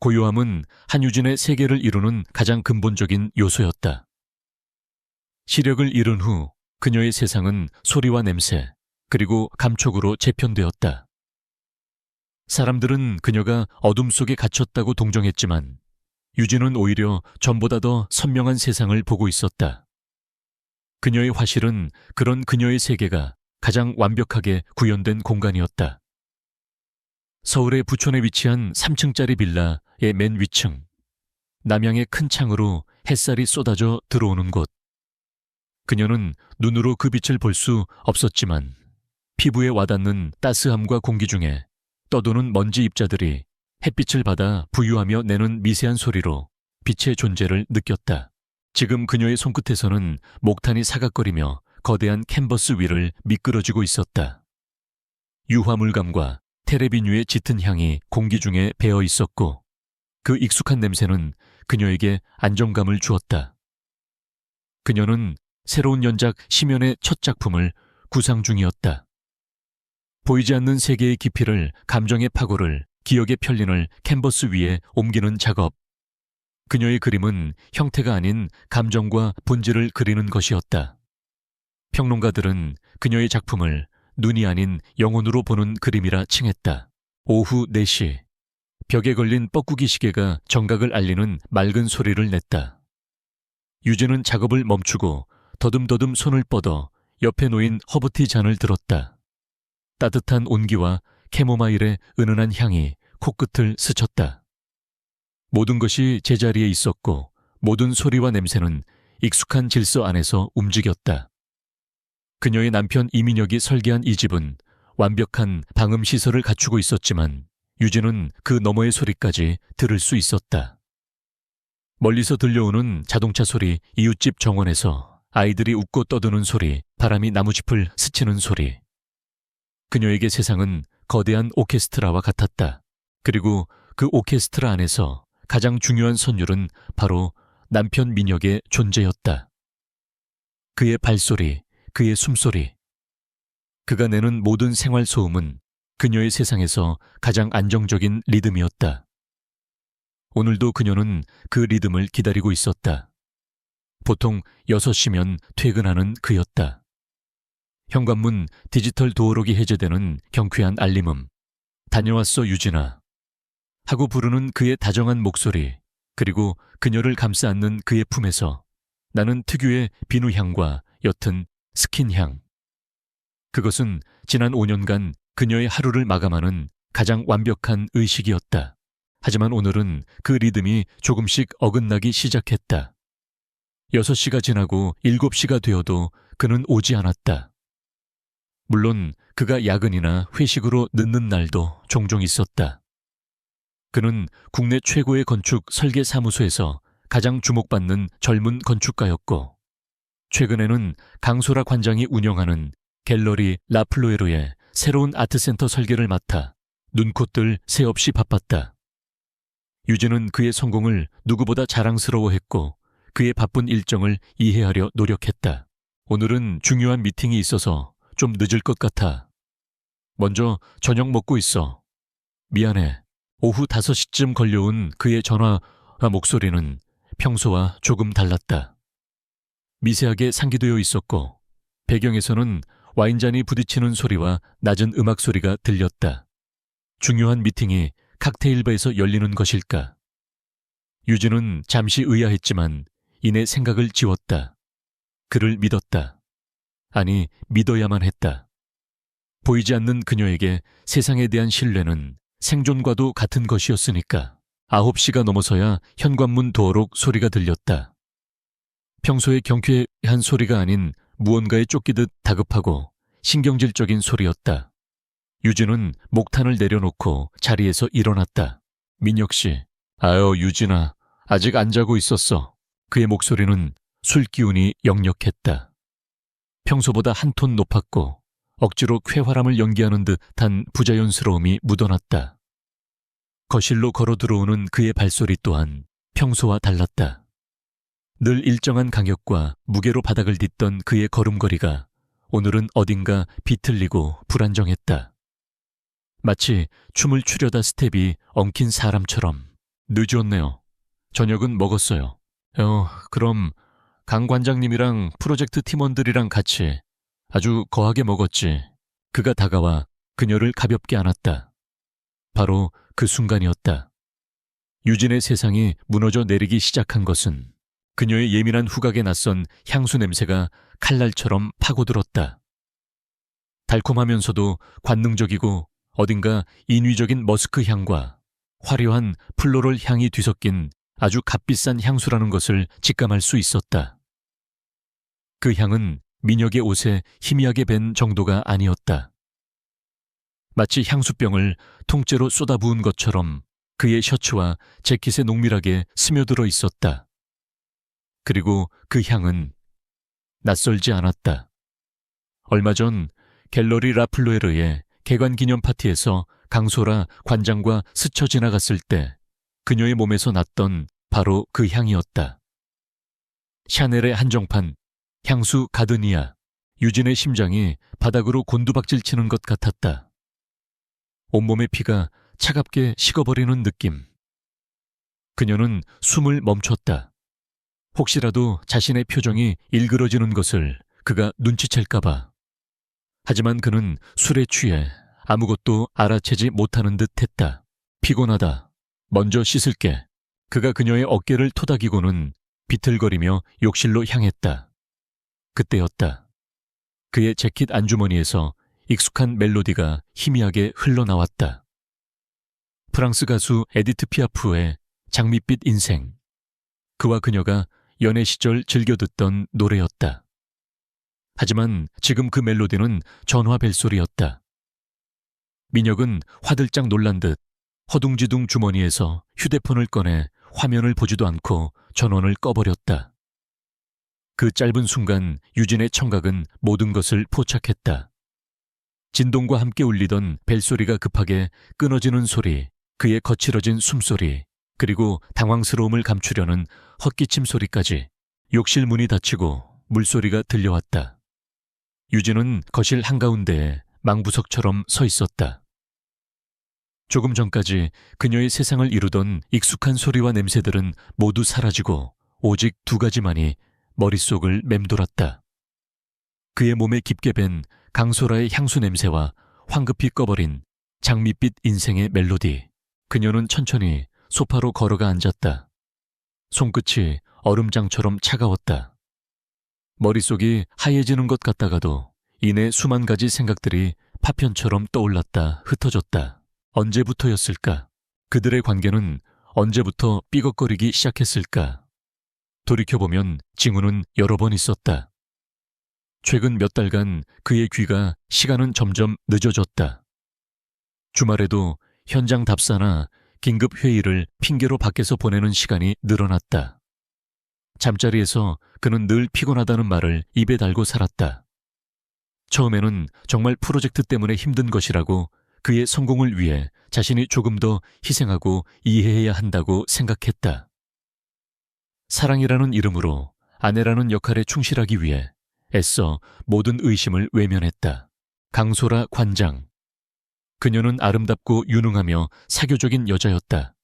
고요함은 한유진의 세계를 이루는 가장 근본적인 요소였다. 시력을 잃은 후 그녀의 세상은 소리와 냄새, 그리고 감촉으로 재편되었다. 사람들은 그녀가 어둠 속에 갇혔다고 동정했지만 유진은 오히려 전보다 더 선명한 세상을 보고 있었다. 그녀의 화실은 그런 그녀의 세계가 가장 완벽하게 구현된 공간이었다. 서울의 부촌에 위치한 3층짜리 빌라의 맨 위층, 남향의 큰 창으로 햇살이 쏟아져 들어오는 곳. 그녀는 눈으로 그 빛을 볼 수 없었지만 피부에 와닿는 따스함과 공기 중에 떠도는 먼지 입자들이 햇빛을 받아 부유하며 내는 미세한 소리로 빛의 존재를 느꼈다. 지금 그녀의 손끝에서는 목탄이 사각거리며 거대한 캔버스 위를 미끄러지고 있었다. 유화물감과 테레비뉴의 짙은 향이 공기 중에 배어 있었고 그 익숙한 냄새는 그녀에게 안정감을 주었다. 그녀는 새로운 연작 심연의 첫 작품을 구상 중이었다. 보이지 않는 세계의 깊이를, 감정의 파고를, 기억의 편린을 캔버스 위에 옮기는 작업. 그녀의 그림은 형태가 아닌 감정과 본질을 그리는 것이었다. 평론가들은 그녀의 작품을 눈이 아닌 영혼으로 보는 그림이라 칭했다. 오후 4시, 벽에 걸린 뻐꾸기 시계가 정각을 알리는 맑은 소리를 냈다. 유진은 작업을 멈추고 더듬더듬 손을 뻗어 옆에 놓인 허브티 잔을 들었다. 따뜻한 온기와 캐모마일의 은은한 향이 코끝을 스쳤다. 모든 것이 제자리에 있었고 모든 소리와 냄새는 익숙한 질서 안에서 움직였다. 그녀의 남편 이민혁이 설계한 이 집은 완벽한 방음 시설을 갖추고 있었지만 유진은 그 너머의 소리까지 들을 수 있었다. 멀리서 들려오는 자동차 소리, 이웃집 정원에서 아이들이 웃고 떠드는 소리, 바람이 나무짚을 스치는 소리. 그녀에게 세상은 거대한 오케스트라와 같았다. 그리고 그 오케스트라 안에서 가장 중요한 선율은 바로 남편 민혁의 존재였다. 그의 발소리, 그의 숨소리. 그가 내는 모든 생활 소음은 그녀의 세상에서 가장 안정적인 리듬이었다. 오늘도 그녀는 그 리듬을 기다리고 있었다. 보통 6시면 퇴근하는 그였다. 현관문 디지털 도어록이 해제되는 경쾌한 알림음. 다녀왔어 유진아. 하고 부르는 그의 다정한 목소리, 그리고 그녀를 감싸 안는 그의 품에서 나는 특유의 비누향과 옅은 스킨향. 그것은 지난 5년간 그녀의 하루를 마감하는 가장 완벽한 의식이었다. 하지만 오늘은 그 리듬이 조금씩 어긋나기 시작했다. 6시가 지나고 7시가 되어도 그는 오지 않았다. 물론 그가 야근이나 회식으로 늦는 날도 종종 있었다. 그는 국내 최고의 건축 설계 사무소에서 가장 주목받는 젊은 건축가였고 최근에는 강소라 관장이 운영하는 갤러리 라플로에로의 새로운 아트센터 설계를 맡아 눈코뜰 새 없이 바빴다. 유진은 그의 성공을 누구보다 자랑스러워했고 그의 바쁜 일정을 이해하려 노력했다. 오늘은 중요한 미팅이 있어서 좀 늦을 것 같아. 먼저 저녁 먹고 있어. 미안해. 오후 5시쯤 걸려온 그의 전화와 목소리는 평소와 조금 달랐다. 미세하게 상기되어 있었고 배경에서는 와인잔이 부딪히는 소리와 낮은 음악 소리가 들렸다. 중요한 미팅이 칵테일바에서 열리는 것일까? 유진은 잠시 의아했지만 이내 생각을 지웠다. 그를 믿었다. 아니, 믿어야만 했다. 보이지 않는 그녀에게 세상에 대한 신뢰는 생존과도 같은 것이었으니까. 9시가 넘어서야 현관문 도어록 소리가 들렸다. 평소의 경쾌한 소리가 아닌 무언가에 쫓기듯 다급하고 신경질적인 소리였다. 유진은 목탄을 내려놓고 자리에서 일어났다. 민혁 씨, 아유 유진아, 아직 안 자고 있었어. 그의 목소리는 술 기운이 역력했다. 평소보다 한 톤 높았고 억지로 쾌활함을 연기하는 듯한 부자연스러움이 묻어났다. 거실로 걸어 들어오는 그의 발소리 또한 평소와 달랐다. 늘 일정한 강약과 무게로 바닥을 딛던 그의 걸음걸이가 오늘은 어딘가 비틀리고 불안정했다. 마치 춤을 추려다 스텝이 엉킨 사람처럼 늦었네요. 저녁은 먹었어요. 그럼 강 관장님이랑 프로젝트 팀원들이랑 같이 아주 거하게 먹었지. 그가 다가와 그녀를 가볍게 안았다. 바로 그 순간이었다. 유진의 세상이 무너져 내리기 시작한 것은 그녀의 예민한 후각에 낯선 향수 냄새가 칼날처럼 파고들었다. 달콤하면서도 관능적이고 어딘가 인위적인 머스크 향과 화려한 플로럴 향이 뒤섞인 아주 값비싼 향수라는 것을 직감할 수 있었다. 그 향은 민혁의 옷에 희미하게 밴 정도가 아니었다. 마치 향수병을 통째로 쏟아부은 것처럼 그의 셔츠와 재킷에 농밀하게 스며들어 있었다. 그리고 그 향은 낯설지 않았다. 얼마 전 갤러리 라플로에르의 개관 기념 파티에서 강소라 관장과 스쳐 지나갔을 때 그녀의 몸에서 났던 바로 그 향이었다. 샤넬의 한정판 향수 가드니아. 유진의 심장이 바닥으로 곤두박질 치는 것 같았다. 온몸의 피가 차갑게 식어버리는 느낌. 그녀는 숨을 멈췄다. 혹시라도 자신의 표정이 일그러지는 것을 그가 눈치챌까봐. 하지만 그는 술에 취해 아무것도 알아채지 못하는 듯 했다. 피곤하다. 먼저 씻을게. 그가 그녀의 어깨를 토닥이고는 비틀거리며 욕실로 향했다. 그때였다. 그의 재킷 안주머니에서 익숙한 멜로디가 희미하게 흘러나왔다. 프랑스 가수 에디트 피아프의 장밋빛 인생. 그와 그녀가 연애 시절 즐겨 듣던 노래였다. 하지만 지금 그 멜로디는 전화 벨소리였다. 민혁은 화들짝 놀란 듯 허둥지둥 주머니에서 휴대폰을 꺼내 화면을 보지도 않고 전원을 꺼버렸다. 그 짧은 순간 유진의 청각은 모든 것을 포착했다. 진동과 함께 울리던 벨소리가 급하게 끊어지는 소리, 그의 거칠어진 숨소리, 그리고 당황스러움을 감추려는 헛기침 소리까지. 욕실 문이 닫히고 물소리가 들려왔다. 유진은 거실 한가운데에 망부석처럼 서 있었다. 조금 전까지 그녀의 세상을 이루던 익숙한 소리와 냄새들은 모두 사라지고 오직 두 가지만이 머릿속을 맴돌았다. 그의 몸에 깊게 밴 강소라의 향수 냄새와 황급히 꺼버린 장밋빛 인생의 멜로디. 그녀는 천천히 소파로 걸어가 앉았다. 손끝이 얼음장처럼 차가웠다. 머릿속이 하얘지는 것 같다가도 이내 수만 가지 생각들이 파편처럼 떠올랐다 흩어졌다. 언제부터였을까? 그들의 관계는 언제부터 삐걱거리기 시작했을까? 돌이켜보면 징후는 여러 번 있었다. 최근 몇 달간 그의 귀가 시간은 점점 늦어졌다. 주말에도 현장 답사나 긴급 회의를 핑계로 밖에서 보내는 시간이 늘어났다. 잠자리에서 그는 늘 피곤하다는 말을 입에 달고 살았다. 처음에는 정말 프로젝트 때문에 힘든 것이라고, 그의 성공을 위해 자신이 조금 더 희생하고 이해해야 한다고 생각했다. 사랑이라는 이름으로 아내라는 역할에 충실하기 위해 애써 모든 의심을 외면했다. 강소라 관장. 그녀는 아름답고 유능하며 사교적인 여자였다.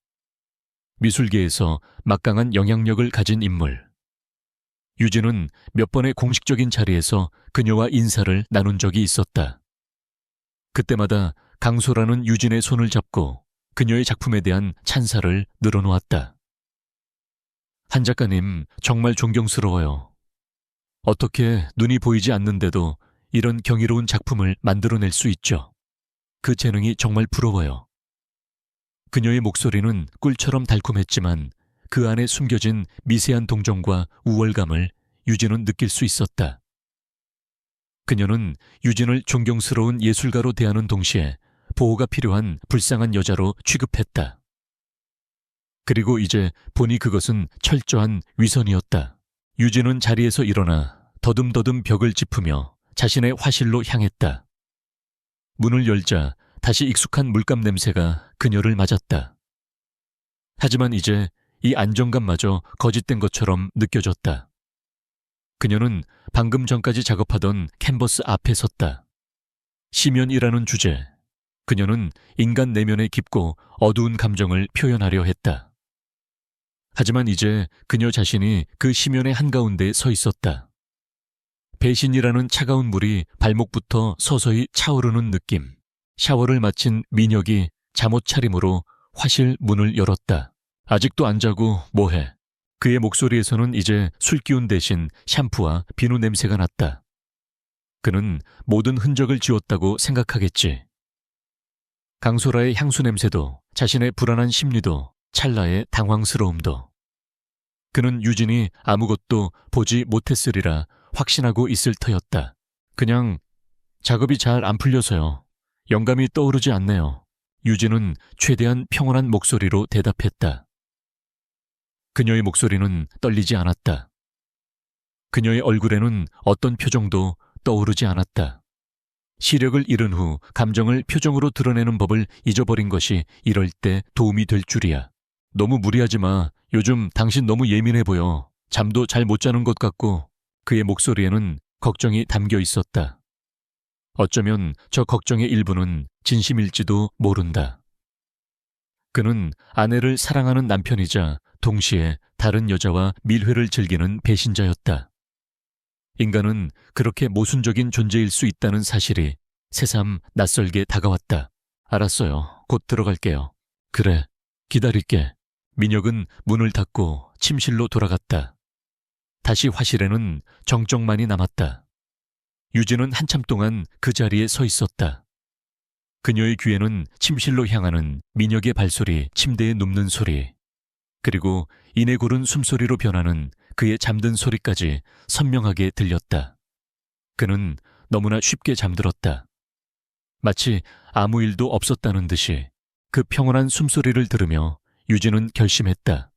미술계에서 막강한 영향력을 가진 인물. 유진은 몇 번의 공식적인 자리에서 그녀와 인사를 나눈 적이 있었다. 그때마다 강소라는 유진의 손을 잡고 그녀의 작품에 대한 찬사를 늘어놓았다. 한 작가님, 정말 존경스러워요. 어떻게 눈이 보이지 않는데도 이런 경이로운 작품을 만들어낼 수 있죠? 그 재능이 정말 부러워요. 그녀의 목소리는 꿀처럼 달콤했지만 그 안에 숨겨진 미세한 동정과 우월감을 유진은 느낄 수 있었다. 그녀는 유진을 존경스러운 예술가로 대하는 동시에 보호가 필요한 불쌍한 여자로 취급했다. 그리고 이제 보니 그것은 철저한 위선이었다. 유진은 자리에서 일어나 더듬더듬 벽을 짚으며 자신의 화실로 향했다. 문을 열자 다시 익숙한 물감 냄새가 그녀를 맞았다. 하지만 이제 이 안정감마저 거짓된 것처럼 느껴졌다. 그녀는 방금 전까지 작업하던 캔버스 앞에 섰다. 시면이라는 주제. 그녀는 인간 내면의 깊고 어두운 감정을 표현하려 했다. 하지만 이제 그녀 자신이 그 심연의 한가운데 서 있었다. 배신이라는 차가운 물이 발목부터 서서히 차오르는 느낌. 샤워를 마친 민혁이 잠옷 차림으로 화실 문을 열었다. 아직도 안 자고 뭐해? 그의 목소리에서는 이제 술기운 대신 샴푸와 비누 냄새가 났다. 그는 모든 흔적을 지웠다고 생각하겠지. 강소라의 향수 냄새도, 자신의 불안한 심리도, 찰나의 당황스러움도. 그는 유진이 아무것도 보지 못했으리라 확신하고 있을 터였다. 그냥 작업이 잘 안 풀려서요. 영감이 떠오르지 않네요. 유진은 최대한 평온한 목소리로 대답했다. 그녀의 목소리는 떨리지 않았다. 그녀의 얼굴에는 어떤 표정도 떠오르지 않았다. 시력을 잃은 후 감정을 표정으로 드러내는 법을 잊어버린 것이 이럴 때 도움이 될 줄이야. 너무 무리하지 마. 요즘 당신 너무 예민해 보여. 잠도 잘 못 자는 것 같고. 그의 목소리에는 걱정이 담겨 있었다. 어쩌면 저 걱정의 일부는 진심일지도 모른다. 그는 아내를 사랑하는 남편이자 동시에 다른 여자와 밀회를 즐기는 배신자였다. 인간은 그렇게 모순적인 존재일 수 있다는 사실이 새삼 낯설게 다가왔다. 알았어요. 곧 들어갈게요. 그래, 기다릴게. 민혁은 문을 닫고 침실로 돌아갔다. 다시 화실에는 정적만이 남았다. 유진은 한참 동안 그 자리에 서 있었다. 그녀의 귀에는 침실로 향하는 민혁의 발소리, 침대에 눕는 소리, 그리고 이내 고른 숨소리로 변하는 그의 잠든 소리까지 선명하게 들렸다. 그는 너무나 쉽게 잠들었다. 마치 아무 일도 없었다는 듯이 그 평온한 숨소리를 들으며 유진은 결심했다.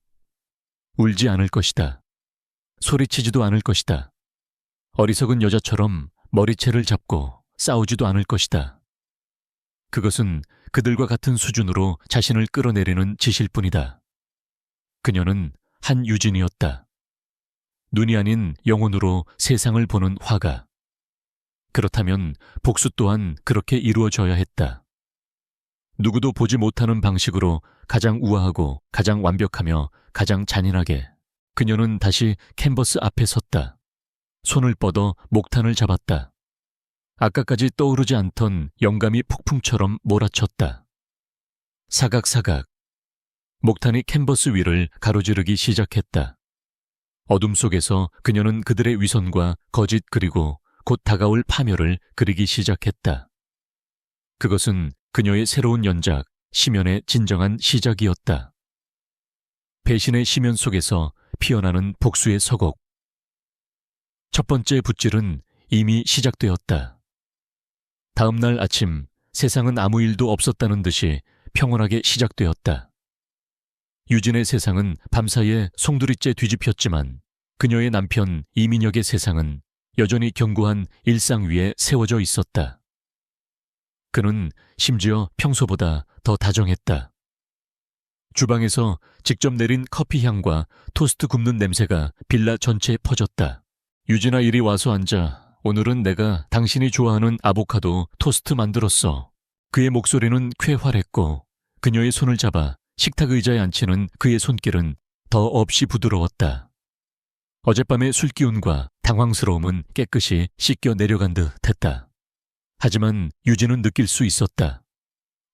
울지 않을 것이다. 소리치지도 않을 것이다. 어리석은 여자처럼 머리채를 잡고 싸우지도 않을 것이다. 그것은 그들과 같은 수준으로 자신을 끌어내리는 짓일 뿐이다. 그녀는 한유진이었다. 눈이 아닌 영혼으로 세상을 보는 화가. 그렇다면 복수 또한 그렇게 이루어져야 했다. 누구도 보지 못하는 방식으로 가장 우아하고 가장 완벽하며 가장 잔인하게 그녀는 다시 캔버스 앞에 섰다. 손을 뻗어 목탄을 잡았다. 아까까지 떠오르지 않던 영감이 폭풍처럼 몰아쳤다. 사각사각. 목탄이 캔버스 위를 가로지르기 시작했다. 어둠 속에서 그녀는 그들의 위선과 거짓 그리고 곧 다가올 파멸을 그리기 시작했다. 그것은 그녀의 새로운 연작, 심연의 진정한 시작이었다. 배신의 심연 속에서 피어나는 복수의 서곡. 첫 번째 붓질은 이미 시작되었다. 다음 날 아침 세상은 아무 일도 없었다는 듯이 평온하게 시작되었다. 유진의 세상은 밤사이에 송두리째 뒤집혔지만 그녀의 남편 이민혁의 세상은 여전히 견고한 일상 위에 세워져 있었다. 그는 심지어 평소보다 더 다정했다. 주방에서 직접 내린 커피 향과 토스트 굽는 냄새가 빌라 전체에 퍼졌다. 유진아, 이리 와서 앉아. 오늘은 내가 당신이 좋아하는 아보카도 토스트 만들었어. 그의 목소리는 쾌활했고 그녀의 손을 잡아 식탁 의자에 앉히는 그의 손길은 더 없이 부드러웠다. 어젯밤의 술기운과 당황스러움은 깨끗이 씻겨 내려간 듯 했다. 하지만 유진은 느낄 수 있었다.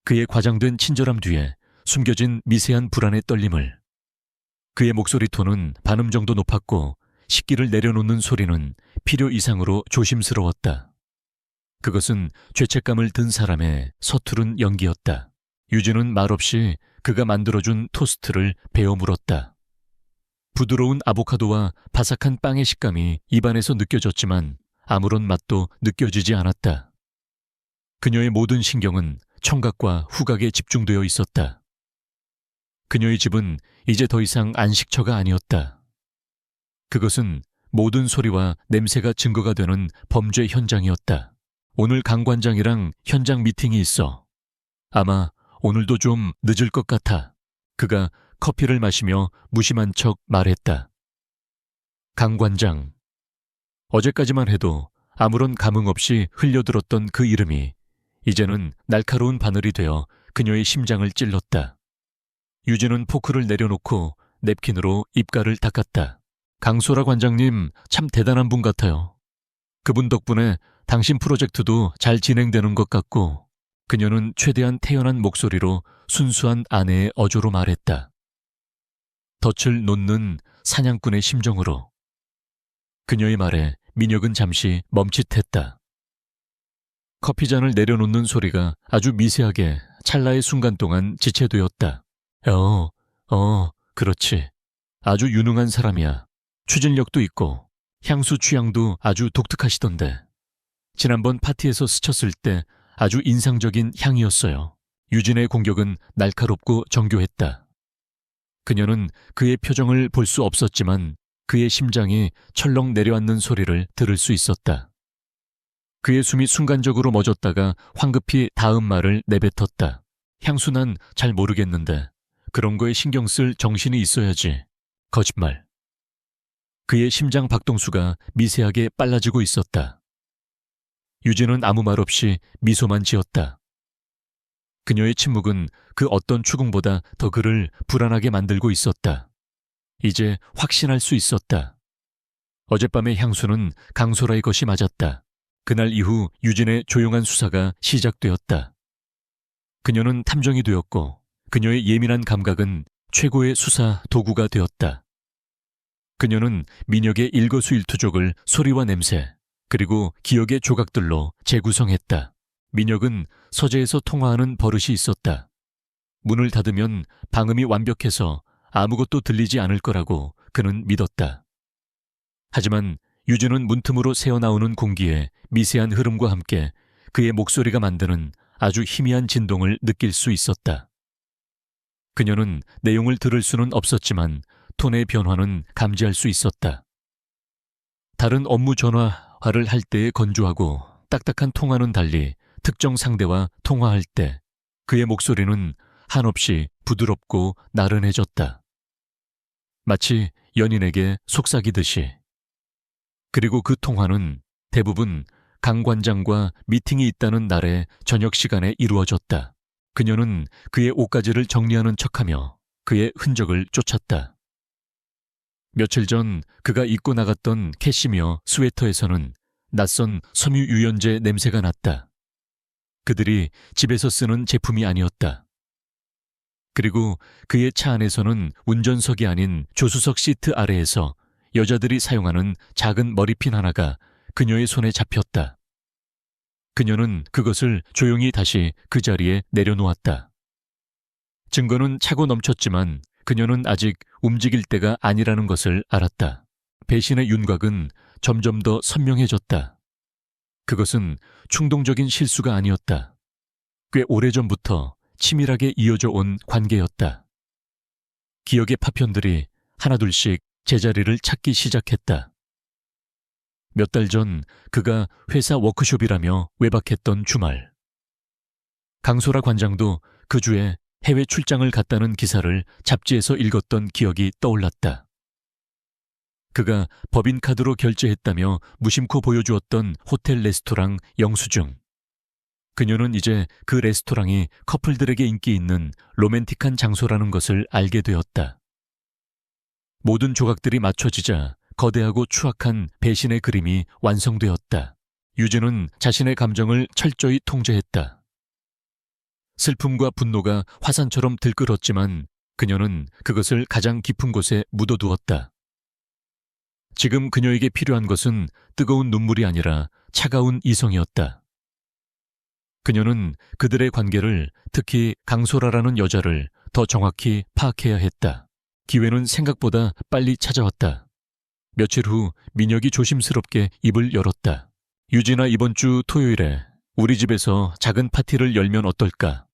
그의 과장된 친절함 뒤에 숨겨진 미세한 불안의 떨림을. 그의 목소리 톤은 반음 정도 높았고 식기를 내려놓는 소리는 필요 이상으로 조심스러웠다. 그것은 죄책감을 든 사람의 서투른 연기였다. 유진은 말없이 그가 만들어준 토스트를 베어 물었다. 부드러운 아보카도와 바삭한 빵의 식감이 입안에서 느껴졌지만 아무런 맛도 느껴지지 않았다. 그녀의 모든 신경은 청각과 후각에 집중되어 있었다. 그녀의 집은 이제 더 이상 안식처가 아니었다. 그것은 모든 소리와 냄새가 증거가 되는 범죄 현장이었다. 오늘 강 관장이랑 현장 미팅이 있어. 아마 오늘도 좀 늦을 것 같아. 그가 커피를 마시며 무심한 척 말했다. 강 관장. 어제까지만 해도 아무런 감흥 없이 흘려들었던 그 이름이 이제는 날카로운 바늘이 되어 그녀의 심장을 찔렀다. 유진은 포크를 내려놓고 냅킨으로 입가를 닦았다. 강소라 관장님 참 대단한 분 같아요. 그분 덕분에 당신 프로젝트도 잘 진행되는 것 같고, 그녀는 최대한 태연한 목소리로 순수한 아내의 어조로 말했다. 덫을 놓는 사냥꾼의 심정으로. 그녀의 말에 민혁은 잠시 멈칫했다. 커피잔을 내려놓는 소리가 아주 미세하게 찰나의 순간 동안 지체되었다. 그렇지. 아주 유능한 사람이야. 추진력도 있고 향수 취향도 아주 독특하시던데. 지난번 파티에서 스쳤을 때 아주 인상적인 향이었어요. 유진의 공격은 날카롭고 정교했다. 그녀는 그의 표정을 볼 수 없었지만 그의 심장이 철렁 내려앉는 소리를 들을 수 있었다. 그의 숨이 순간적으로 멎었다가 황급히 다음 말을 내뱉었다. 향수 난 잘 모르겠는데 그런 거에 신경 쓸 정신이 있어야지. 거짓말. 그의 심장 박동수가 미세하게 빨라지고 있었다. 유진은 아무 말 없이 미소만 지었다. 그녀의 침묵은 그 어떤 추궁보다 더 그를 불안하게 만들고 있었다. 이제 확신할 수 있었다. 어젯밤의 향수는 강소라의 것이 맞았다. 그날 이후 유진의 조용한 수사가 시작되었다. 그녀는 탐정이 되었고 그녀의 예민한 감각은 최고의 수사 도구가 되었다. 그녀는 민혁의 일거수일투족을 소리와 냄새, 그리고 기억의 조각들로 재구성했다. 민혁은 서재에서 통화하는 버릇이 있었다. 문을 닫으면 방음이 완벽해서 아무것도 들리지 않을 거라고 그는 믿었다. 하지만 유진은 문틈으로 새어나오는 공기의 미세한 흐름과 함께 그의 목소리가 만드는 아주 희미한 진동을 느낄 수 있었다. 그녀는 내용을 들을 수는 없었지만 톤의 변화는 감지할 수 있었다. 다른 업무 전화를 할 때의 건조하고 딱딱한 통화는 달리 특정 상대와 통화할 때 그의 목소리는 한없이 부드럽고 나른해졌다. 마치 연인에게 속삭이듯이. 그리고 그 통화는 대부분 강 관장과 미팅이 있다는 날의 저녁 시간에 이루어졌다. 그녀는 그의 옷가지를 정리하는 척하며 그의 흔적을 쫓았다. 며칠 전 그가 입고 나갔던 캐시미어 스웨터에서는 낯선 섬유 유연제 냄새가 났다. 그들이 집에서 쓰는 제품이 아니었다. 그리고 그의 차 안에서는 운전석이 아닌 조수석 시트 아래에서 여자들이 사용하는 작은 머리핀 하나가 그녀의 손에 잡혔다. 그녀는 그것을 조용히 다시 그 자리에 내려놓았다. 증거는 차고 넘쳤지만 그녀는 아직 움직일 때가 아니라는 것을 알았다. 배신의 윤곽은 점점 더 선명해졌다. 그것은 충동적인 실수가 아니었다. 꽤 오래전부터 치밀하게 이어져 온 관계였다. 기억의 파편들이 하나둘씩 제자리를 찾기 시작했다. 몇 달 전 그가 회사 워크숍이라며 외박했던 주말. 강소라 관장도 그 주에 해외 출장을 갔다는 기사를 잡지에서 읽었던 기억이 떠올랐다. 그가 법인카드로 결제했다며 무심코 보여주었던 호텔 레스토랑 영수증. 그녀는 이제 그 레스토랑이 커플들에게 인기 있는 로맨틱한 장소라는 것을 알게 되었다. 모든 조각들이 맞춰지자 거대하고 추악한 배신의 그림이 완성되었다. 유진은 자신의 감정을 철저히 통제했다. 슬픔과 분노가 화산처럼 들끓었지만 그녀는 그것을 가장 깊은 곳에 묻어두었다. 지금 그녀에게 필요한 것은 뜨거운 눈물이 아니라 차가운 이성이었다. 그녀는 그들의 관계를, 특히 강소라라는 여자를 더 정확히 파악해야 했다. 기회는 생각보다 빨리 찾아왔다. 며칠 후 민혁이 조심스럽게 입을 열었다. 유진아, 이번 주 토요일에 우리 집에서 작은 파티를 열면 어떨까?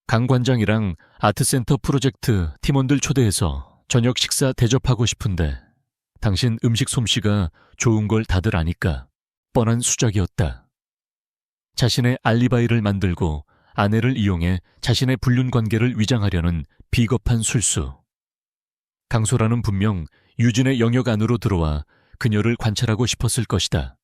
강 관장이랑 아트센터 프로젝트 팀원들 초대해서 저녁 식사 대접하고 싶은데 당신 음식 솜씨가 좋은 걸 다들 아니까. 뻔한 수작이었다. 자신의 알리바이를 만들고 아내를 이용해 자신의 불륜 관계를 위장하려는 비겁한 술수. 강소라는 분명 유진의 영역 안으로 들어와 그녀를 관찰하고 싶었을 것이다.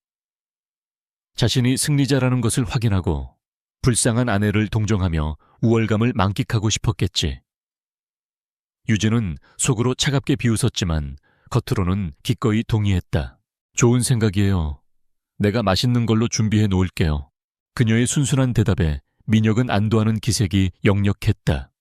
자신이 승리자라는 것을 확인하고 불쌍한 아내를 동정하며 우월감을 만끽하고 싶었겠지. 유진은 속으로 차갑게 비웃었지만 겉으로는 기꺼이 동의했다. 좋은 생각이에요. 내가 맛있는 걸로 준비해 놓을게요. 그녀의 순순한 대답에 민혁은 안도하는 기색이 역력했다.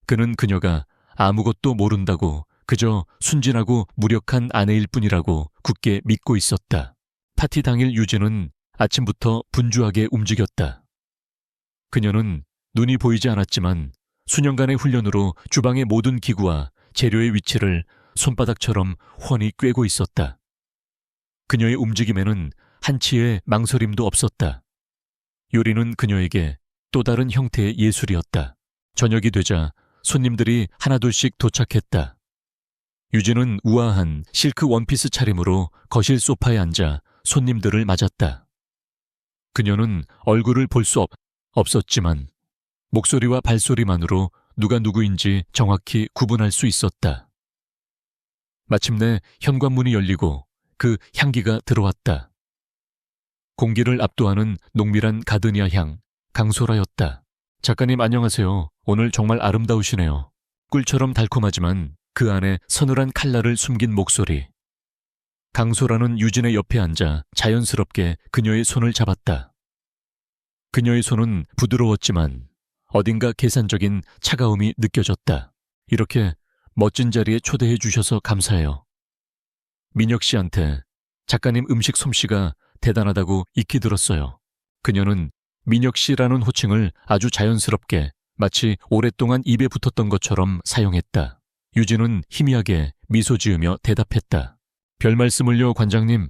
그는 그녀가 아무것도 모른다고 그저 순진하고 무력한 아내일 뿐이라고 굳게 믿고 있었다. 파티 당일 유진은 아침부터 분주하게 움직였다. 그녀는 눈이 보이지 않았지만 수년간의 훈련으로 주방의 모든 기구와 재료의 위치를 손바닥처럼 훤히 꿰고 있었다. 그녀의 움직임에는 한치의 망설임도 없었다. 요리는 그녀에게 또 다른 형태의 예술이었다. 저녁이 되자 손님들이 하나둘씩 도착했다. 유진은 우아한 실크 원피스 차림으로 거실 소파에 앉아 손님들을 맞았다. 그녀는 얼굴을 볼 수 없었지만 목소리와 발소리만으로 누가 누구인지 정확히 구분할 수 있었다. 마침내 현관문이 열리고 그 향기가 들어왔다. 공기를 압도하는 농밀한 가드니아 향, 강소라였다. 작가님 안녕하세요. 오늘 정말 아름다우시네요. 꿀처럼 달콤하지만 그 안에 서늘한 칼날을 숨긴 목소리. 강소라는 유진의 옆에 앉아 자연스럽게 그녀의 손을 잡았다. 그녀의 손은 부드러웠지만 어딘가 계산적인 차가움이 느껴졌다. 이렇게 멋진 자리에 초대해 주셔서 감사해요. 민혁 씨한테 작가님 음식 솜씨가 대단하다고 익히 들었어요. 그녀는 민혁 씨라는 호칭을 아주 자연스럽게 마치 오랫동안 입에 붙었던 것처럼 사용했다. 유진은 희미하게 미소 지으며 대답했다. 별 말씀을요, 관장님.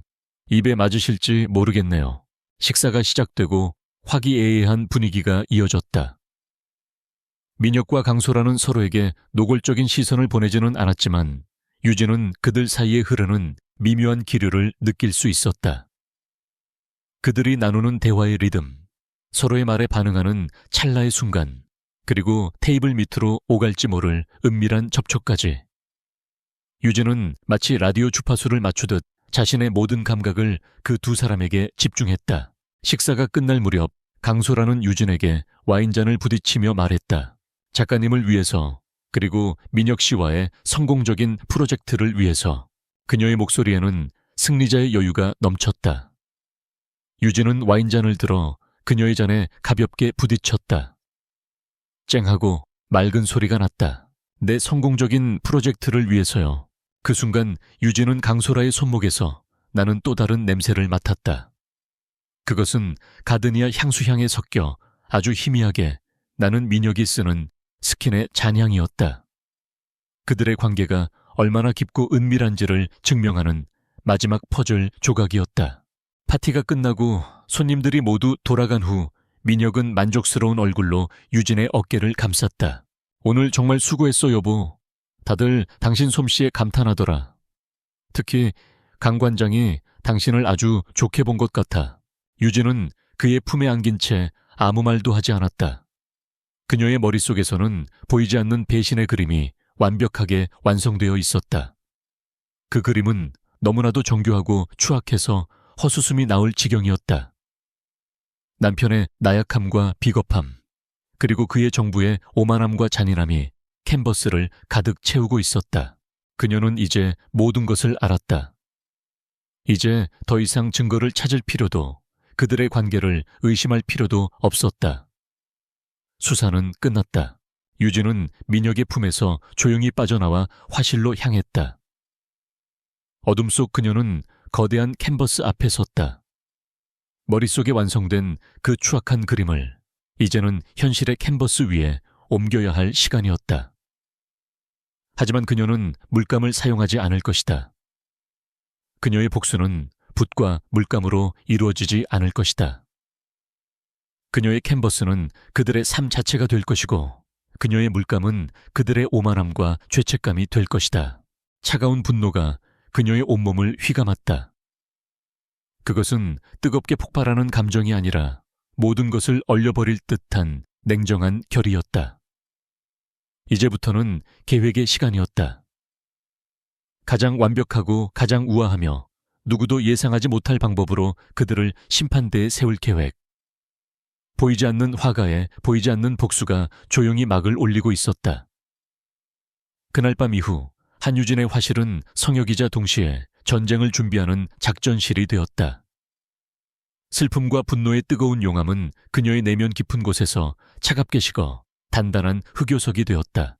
입에 맞으실지 모르겠네요. 식사가 시작되고 화기애애한 분위기가 이어졌다. 민혁과 강소라는 서로에게 노골적인 시선을 보내지는 않았지만 유진은 그들 사이에 흐르는 미묘한 기류를 느낄 수 있었다. 그들이 나누는 대화의 리듬, 서로의 말에 반응하는 찰나의 순간, 그리고 테이블 밑으로 오갈지 모를 은밀한 접촉까지. 유진은 마치 라디오 주파수를 맞추듯 자신의 모든 감각을 그 두 사람에게 집중했다. 식사가 끝날 무렵 강소라는 유진에게 와인잔을 부딪히며 말했다. 작가님을 위해서, 그리고 민혁 씨와의 성공적인 프로젝트를 위해서. 그녀의 목소리에는 승리자의 여유가 넘쳤다. 유진은 와인잔을 들어 그녀의 잔에 가볍게 부딪혔다. 쨍하고 맑은 소리가 났다. 내 성공적인 프로젝트를 위해서요. 그 순간 유진은 강소라의 손목에서 나는 또 다른 냄새를 맡았다. 그것은 가드니아 향수향에 섞여 아주 희미하게 나는 민혁이 쓰는 스킨의 잔향이었다. 그들의 관계가 얼마나 깊고 은밀한지를 증명하는 마지막 퍼즐 조각이었다. 파티가 끝나고 손님들이 모두 돌아간 후 민혁은 만족스러운 얼굴로 유진의 어깨를 감쌌다. 오늘 정말 수고했어, 여보. 다들 당신 솜씨에 감탄하더라. 특히 강 관장이 당신을 아주 좋게 본 것 같아. 유진은 그의 품에 안긴 채 아무 말도 하지 않았다. 그녀의 머릿속에서는 보이지 않는 배신의 그림이 완벽하게 완성되어 있었다. 그 그림은 너무나도 정교하고 추악해서 헛웃음이 나올 지경이었다. 남편의 나약함과 비겁함, 그리고 그의 정부의 오만함과 잔인함이 캔버스를 가득 채우고 있었다. 그녀는 이제 모든 것을 알았다. 이제 더 이상 증거를 찾을 필요도, 그들의 관계를 의심할 필요도 없었다. 수사는 끝났다. 유진은 민혁의 품에서 조용히 빠져나와 화실로 향했다. 어둠 속 그녀는 거대한 캔버스 앞에 섰다. 머릿속에 완성된 그 추악한 그림을 이제는 현실의 캔버스 위에 옮겨야 할 시간이었다. 하지만 그녀는 물감을 사용하지 않을 것이다. 그녀의 복수는 붓과 물감으로 이루어지지 않을 것이다. 그녀의 캔버스는 그들의 삶 자체가 될 것이고 그녀의 물감은 그들의 오만함과 죄책감이 될 것이다. 차가운 분노가 그녀의 온몸을 휘감았다. 그것은 뜨겁게 폭발하는 감정이 아니라 모든 것을 얼려버릴 듯한 냉정한 결의였다. 이제부터는 계획의 시간이었다. 가장 완벽하고 가장 우아하며 누구도 예상하지 못할 방법으로 그들을 심판대에 세울 계획. 보이지 않는 화가에 보이지 않는 복수가 조용히 막을 올리고 있었다. 그날 밤 이후 한유진의 화실은 성역이자 동시에 전쟁을 준비하는 작전실이 되었다. 슬픔과 분노의 뜨거운 용암은 그녀의 내면 깊은 곳에서 차갑게 식어 단단한 흑요석이 되었다.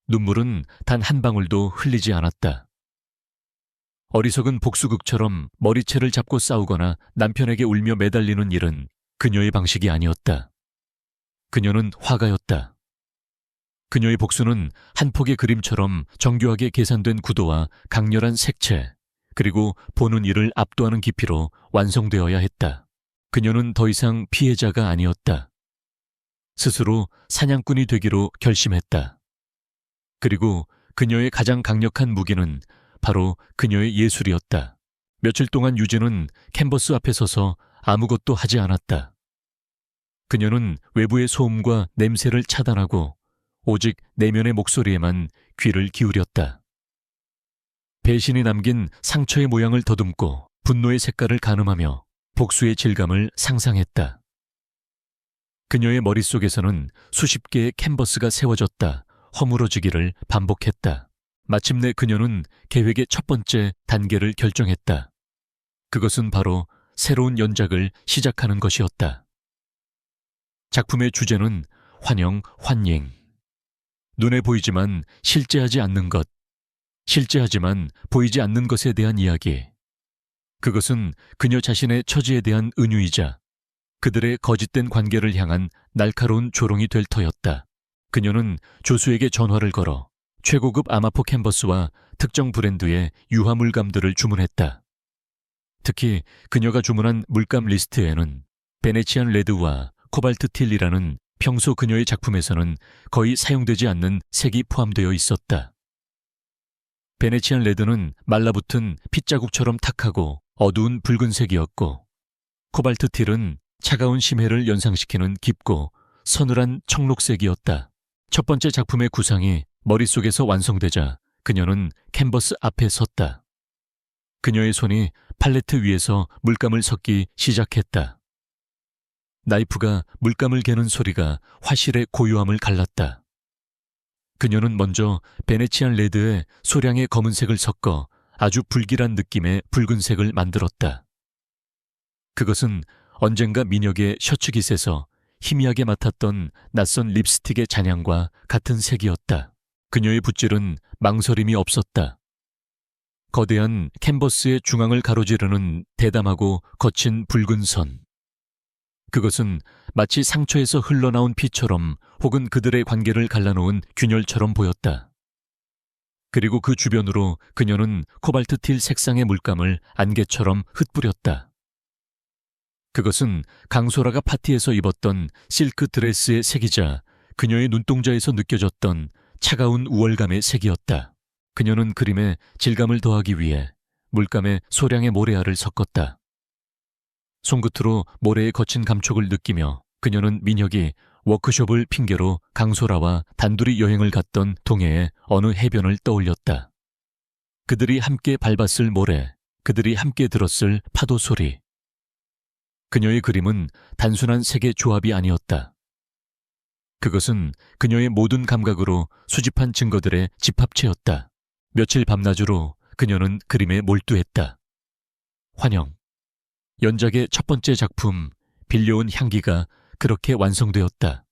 눈물은 단 한 방울도 흘리지 않았다. 어리석은 복수극처럼 머리채를 잡고 싸우거나 남편에게 울며 매달리는 일은 그녀의 방식이 아니었다. 그녀는 화가였다. 그녀의 복수는 한 폭의 그림처럼 정교하게 계산된 구도와 강렬한 색채, 그리고 보는 이를 압도하는 깊이로 완성되어야 했다. 그녀는 더 이상 피해자가 아니었다. 스스로 사냥꾼이 되기로 결심했다. 그리고 그녀의 가장 강력한 무기는 바로 그녀의 예술이었다. 며칠 동안 유진은 캔버스 앞에 서서 아무것도 하지 않았다. 그녀는 외부의 소음과 냄새를 차단하고 오직 내면의 목소리에만 귀를 기울였다. 배신이 남긴 상처의 모양을 더듬고 분노의 색깔을 가늠하며 복수의 질감을 상상했다. 그녀의 머릿속에서는 수십 개의 캔버스가 세워졌다 허물어지기를 반복했다. 마침내 그녀는 계획의 첫 번째 단계를 결정했다. 그것은 바로 새로운 연작을 시작하는 것이었다. 작품의 주제는 환영, 환행. 눈에 보이지만 실제하지 않는 것, 실제하지만 보이지 않는 것에 대한 이야기. 그것은 그녀 자신의 처지에 대한 은유이자 그들의 거짓된 관계를 향한 날카로운 조롱이 될 터였다. 그녀는 조수에게 전화를 걸어 최고급 아마포 캔버스와 특정 브랜드의 유화 물감들을 주문했다. 특히 그녀가 주문한 물감 리스트에는 베네치안 레드와 코발트 틸이라는 평소 그녀의 작품에서는 거의 사용되지 않는 색이 포함되어 있었다. 베네치안 레드는 말라붙은 핏자국처럼 탁하고 어두운 붉은색이었고, 코발트 틸은 차가운 심해를 연상시키는 깊고 서늘한 청록색이었다. 첫 번째 작품의 구상이 머릿속에서 완성되자 그녀는 캔버스 앞에 섰다. 그녀의 손이 팔레트 위에서 물감을 섞기 시작했다. 나이프가 물감을 개는 소리가 화실의 고요함을 갈랐다. 그녀는 먼저 베네치안 레드에 소량의 검은색을 섞어 아주 불길한 느낌의 붉은색을 만들었다. 그것은 언젠가 민혁의 셔츠 깃에서 희미하게 맡았던 낯선 립스틱의 잔향과 같은 색이었다. 그녀의 붓질은 망설임이 없었다. 거대한 캔버스의 중앙을 가로지르는 대담하고 거친 붉은 선. 그것은 마치 상처에서 흘러나온 피처럼 혹은 그들의 관계를 갈라놓은 균열처럼 보였다. 그리고 그 주변으로 그녀는 코발트 틸 색상의 물감을 안개처럼 흩뿌렸다. 그것은 강소라가 파티에서 입었던 실크 드레스의 색이자 그녀의 눈동자에서 느껴졌던 차가운 우월감의 색이었다. 그녀는 그림에 질감을 더하기 위해 물감에 소량의 모래알을 섞었다. 손끝으로 모래의 거친 감촉을 느끼며 그녀는 민혁이 워크숍을 핑계로 강소라와 단둘이 여행을 갔던 동해의 어느 해변을 떠올렸다. 그들이 함께 밟았을 모래, 그들이 함께 들었을 파도 소리. 그녀의 그림은 단순한 색의 조합이 아니었다. 그것은 그녀의 모든 감각으로 수집한 증거들의 집합체였다. 며칠 밤낮으로 그녀는 그림에 몰두했다. 환영. 연작의 첫 번째 작품, 빌려온 향기가 그렇게 완성되었다.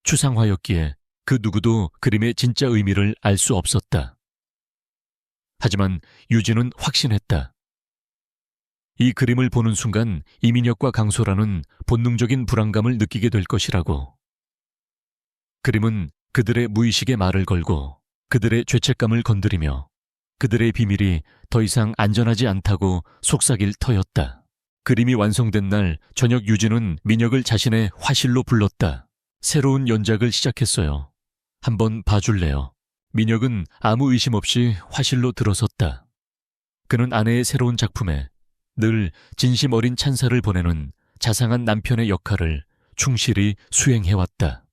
추상화였기에 그 누구도 그림의 진짜 의미를 알 수 없었다. 하지만 유진은 확신했다. 이 그림을 보는 순간 이민혁과 강소라는 본능적인 불안감을 느끼게 될 것이라고. 그림은 그들의 무의식에 말을 걸고 그들의 죄책감을 건드리며 그들의 비밀이 더 이상 안전하지 않다고 속삭일 터였다. 그림이 완성된 날 저녁 유진은 민혁을 자신의 화실로 불렀다. 새로운 연작을 시작했어요. 한번 봐줄래요? 민혁은 아무 의심 없이 화실로 들어섰다. 그는 아내의 새로운 작품에 늘 진심 어린 찬사를 보내는 자상한 남편의 역할을 충실히 수행해왔다.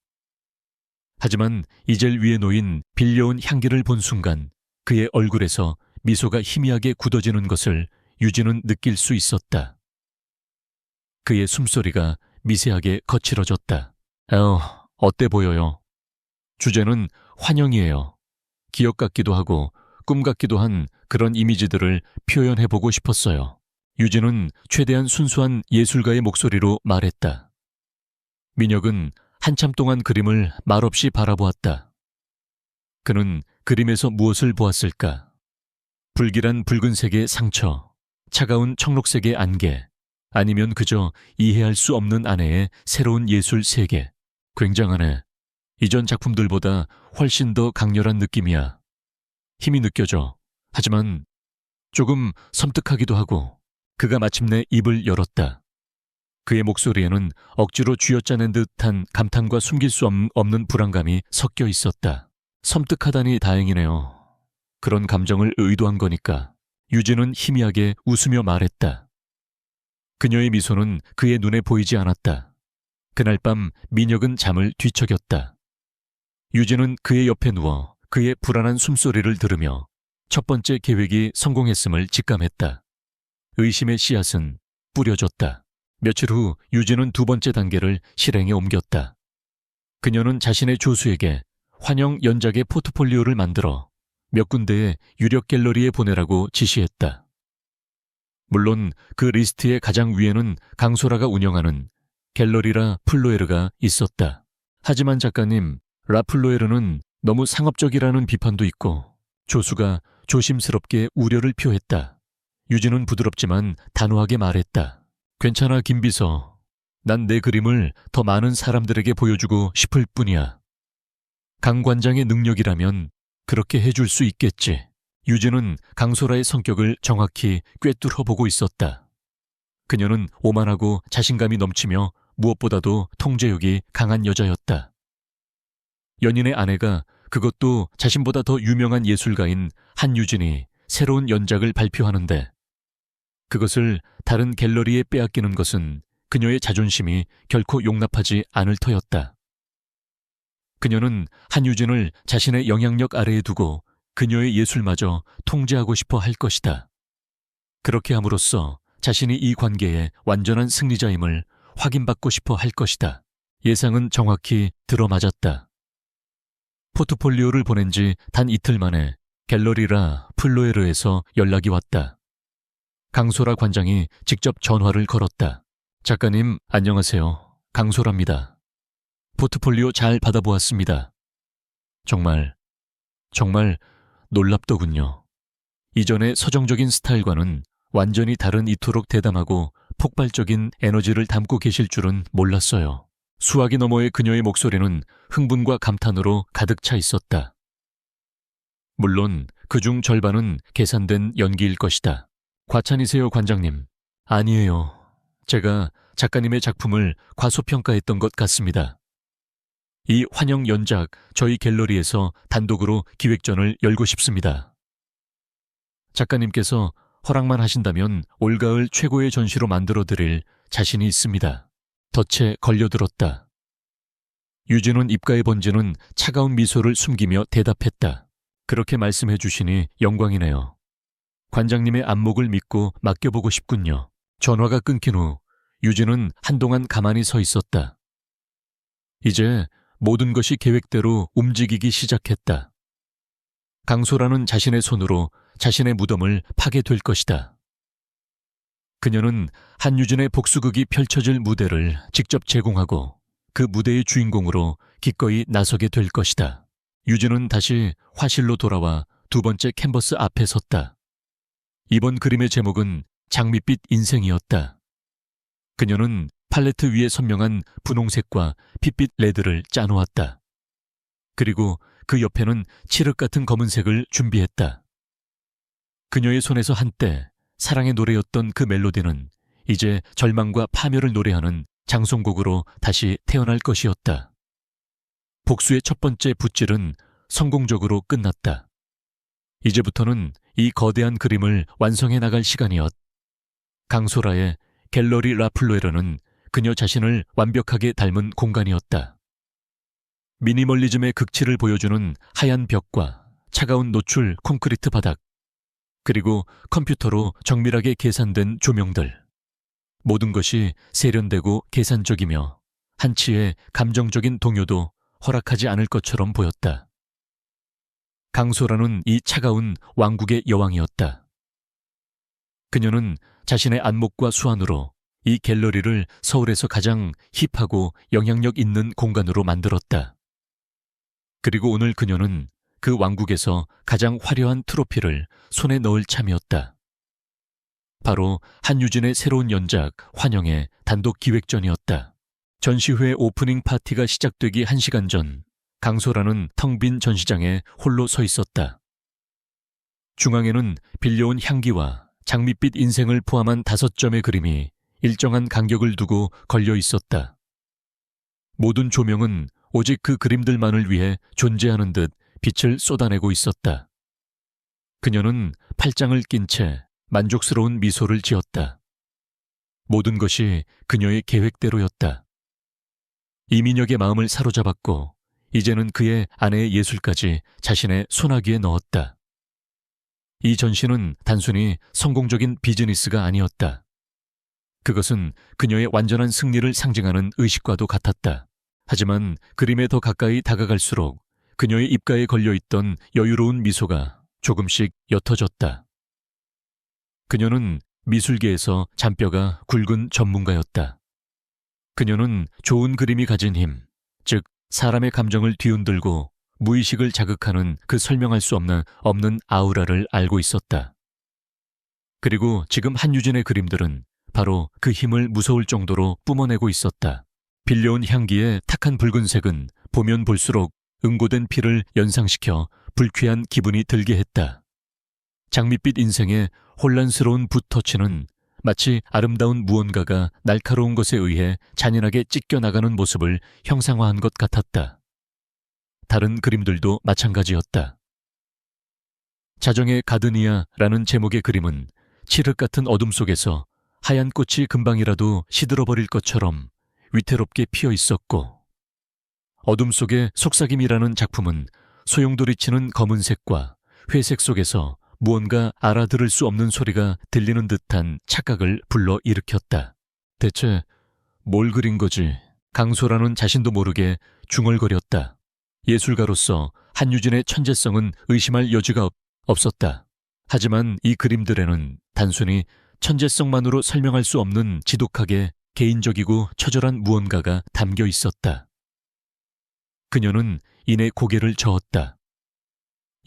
하지만 이젤 위에 놓인 빌려온 향기를 본 순간 그의 얼굴에서 미소가 희미하게 굳어지는 것을 유진은 느낄 수 있었다. 그의 숨소리가 미세하게 거칠어졌다. 어때 보여요? 주제는 환영이에요. 기억 같기도 하고 꿈 같기도 한 그런 이미지들을 표현해보고 싶었어요. 유진은 최대한 순수한 예술가의 목소리로 말했다. 민혁은 한참 동안 그림을 말없이 바라보았다. 그는 그림에서 무엇을 보았을까? 불길한 붉은색의 상처, 차가운 청록색의 안개, 아니면 그저 이해할 수 없는 아내의 새로운 예술 세계. 굉장하네. 이전 작품들보다 훨씬 더 강렬한 느낌이야. 힘이 느껴져. 하지만 조금 섬뜩하기도 하고. 그가 마침내 입을 열었다. 그의 목소리에는 억지로 쥐어짜낸 듯한 감탄과 숨길 수 없는 불안감이 섞여 있었다. 섬뜩하다니 다행이네요. 그런 감정을 의도한 거니까. 유진은 희미하게 웃으며 말했다. 그녀의 미소는 그의 눈에 보이지 않았다. 그날 밤 민혁은 잠을 뒤척였다. 유진은 그의 옆에 누워 그의 불안한 숨소리를 들으며 첫 번째 계획이 성공했음을 직감했다. 의심의 씨앗은 뿌려졌다. 며칠 후 유진은 두 번째 단계를 실행에 옮겼다. 그녀는 자신의 조수에게 환영 연작의 포트폴리오를 만들어 몇 군데의 유력 갤러리에 보내라고 지시했다. 물론 그 리스트의 가장 위에는 강소라가 운영하는 갤러리라 플로에르가 있었다. 하지만 작가님, 라플로에르는 너무 상업적이라는 비판도 있고 조수가 조심스럽게 우려를 표했다. 유진은 부드럽지만 단호하게 말했다. 괜찮아, 김비서. 난 내 그림을 더 많은 사람들에게 보여주고 싶을 뿐이야. 강 관장의 능력이라면 그렇게 해줄 수 있겠지. 유진은 강소라의 성격을 정확히 꿰뚫어 보고 있었다. 그녀는 오만하고 자신감이 넘치며 무엇보다도 통제욕이 강한 여자였다. 연인의 아내가, 그것도 자신보다 더 유명한 예술가인 한유진이 새로운 연작을 발표하는데 그것을 다른 갤러리에 빼앗기는 것은 그녀의 자존심이 결코 용납하지 않을 터였다. 그녀는 한유진을 자신의 영향력 아래에 두고 그녀의 예술마저 통제하고 싶어 할 것이다. 그렇게 함으로써 자신이 이 관계의 완전한 승리자임을 확인받고 싶어 할 것이다. 예상은 정확히 들어맞았다. 포트폴리오를 보낸 지 단 이틀 만에 갤러리라 플로에르에서 연락이 왔다. 강소라 관장이 직접 전화를 걸었다. 작가님, 안녕하세요. 강소라입니다. 포트폴리오 잘 받아보았습니다. 정말 놀랍더군요. 이전의 서정적인 스타일과는 완전히 다른 이토록 대담하고 폭발적인 에너지를 담고 계실 줄은 몰랐어요. 수화기 너머의 그녀의 목소리는 흥분과 감탄으로 가득 차 있었다. 물론 그중 절반은 계산된 연기일 것이다. 과찬이세요, 관장님. 아니에요. 제가 작가님의 작품을 과소평가했던 것 같습니다. 이 환영 연작 저희 갤러리에서 단독으로 기획전을 열고 싶습니다. 작가님께서 허락만 하신다면 올가을 최고의 전시로 만들어드릴 자신이 있습니다. 덫에 걸려들었다. 유진은 입가에 번지는 차가운 미소를 숨기며 대답했다. 그렇게 말씀해 주시니 영광이네요. 관장님의 안목을 믿고 맡겨보고 싶군요. 전화가 끊긴 후 유진은 한동안 가만히 서 있었다. 이제 모든 것이 계획대로 움직이기 시작했다. 강소라는 자신의 손으로 자신의 무덤을 파게 될 것이다. 그녀는 한유진의 복수극이 펼쳐질 무대를 직접 제공하고 그 무대의 주인공으로 기꺼이 나서게 될 것이다. 유진은 다시 화실로 돌아와 두 번째 캔버스 앞에 섰다. 이번 그림의 제목은 장밋빛 인생이었다. 그녀는 팔레트 위에 선명한 분홍색과 핏빛 레드를 짜놓았다. 그리고 그 옆에는 칠흑 같은 검은색을 준비했다. 그녀의 손에서 한때 사랑의 노래였던 그 멜로디는 이제 절망과 파멸을 노래하는 장송곡으로 다시 태어날 것이었다. 복수의 첫 번째 붓질은 성공적으로 끝났다. 이제부터는 이 거대한 그림을 완성해 나갈 시간이었다. 강소라의 갤러리 라플로에르는 그녀 자신을 완벽하게 닮은 공간이었다. 미니멀리즘의 극치를 보여주는 하얀 벽과 차가운 노출 콘크리트 바닥, 그리고 컴퓨터로 정밀하게 계산된 조명들. 모든 것이 세련되고 계산적이며 한치의 감정적인 동요도 허락하지 않을 것처럼 보였다. 강소라는 이 차가운 왕국의 여왕이었다. 그녀는 자신의 안목과 수완으로 이 갤러리를 서울에서 가장 힙하고 영향력 있는 공간으로 만들었다. 그리고 오늘 그녀는 그 왕국에서 가장 화려한 트로피를 손에 넣을 참이었다. 바로 한유진의 새로운 연작 환영의 단독 기획전이었다. 전시회 오프닝 파티가 시작되기 1시간 전 강소라는 텅 빈 전시장에 홀로 서 있었다. 중앙에는 빌려온 향기와 장밋빛 인생을 포함한 5점의 그림이 일정한 간격을 두고 걸려 있었다. 모든 조명은 오직 그 그림들만을 위해 존재하는 듯 빛을 쏟아내고 있었다. 그녀는 팔짱을 낀 채 만족스러운 미소를 지었다. 모든 것이 그녀의 계획대로였다. 이민혁의 마음을 사로잡았고 이제는 그의 아내의 예술까지 자신의 손아귀에 넣었다. 이 전시는 단순히 성공적인 비즈니스가 아니었다. 그것은 그녀의 완전한 승리를 상징하는 의식과도 같았다. 하지만 그림에 더 가까이 다가갈수록 그녀의 입가에 걸려있던 여유로운 미소가 조금씩 옅어졌다. 그녀는 미술계에서 잔뼈가 굵은 전문가였다. 그녀는 좋은 그림이 가진 힘, 즉 사람의 감정을 뒤흔들고 무의식을 자극하는 그 설명할 수 없는 아우라를 알고 있었다. 그리고 지금 한유진의 그림들은 바로 그 힘을 무서울 정도로 뿜어내고 있었다. 빌려온 향기의 탁한 붉은색은 보면 볼수록 응고된 피를 연상시켜 불쾌한 기분이 들게 했다. 장밋빛 인생의 혼란스러운 붓터치는 마치 아름다운 무언가가 날카로운 것에 의해 잔인하게 찢겨나가는 모습을 형상화한 것 같았다. 다른 그림들도 마찬가지였다. 자정의 가드니아라는 제목의 그림은 칠흑 같은 어둠 속에서 하얀 꽃이 금방이라도 시들어버릴 것처럼 위태롭게 피어 있었고, 어둠 속의 속삭임이라는 작품은 소용돌이치는 검은색과 회색 속에서 무언가 알아들을 수 없는 소리가 들리는 듯한 착각을 불러일으켰다. 대체 뭘 그린 거지? 강소라는 자신도 모르게 중얼거렸다. 예술가로서 한유진의 천재성은 의심할 여지가 없었다. 하지만 이 그림들에는 단순히 천재성만으로 설명할 수 없는 지독하게 개인적이고 처절한 무언가가 담겨 있었다. 그녀는 이내 고개를 저었다.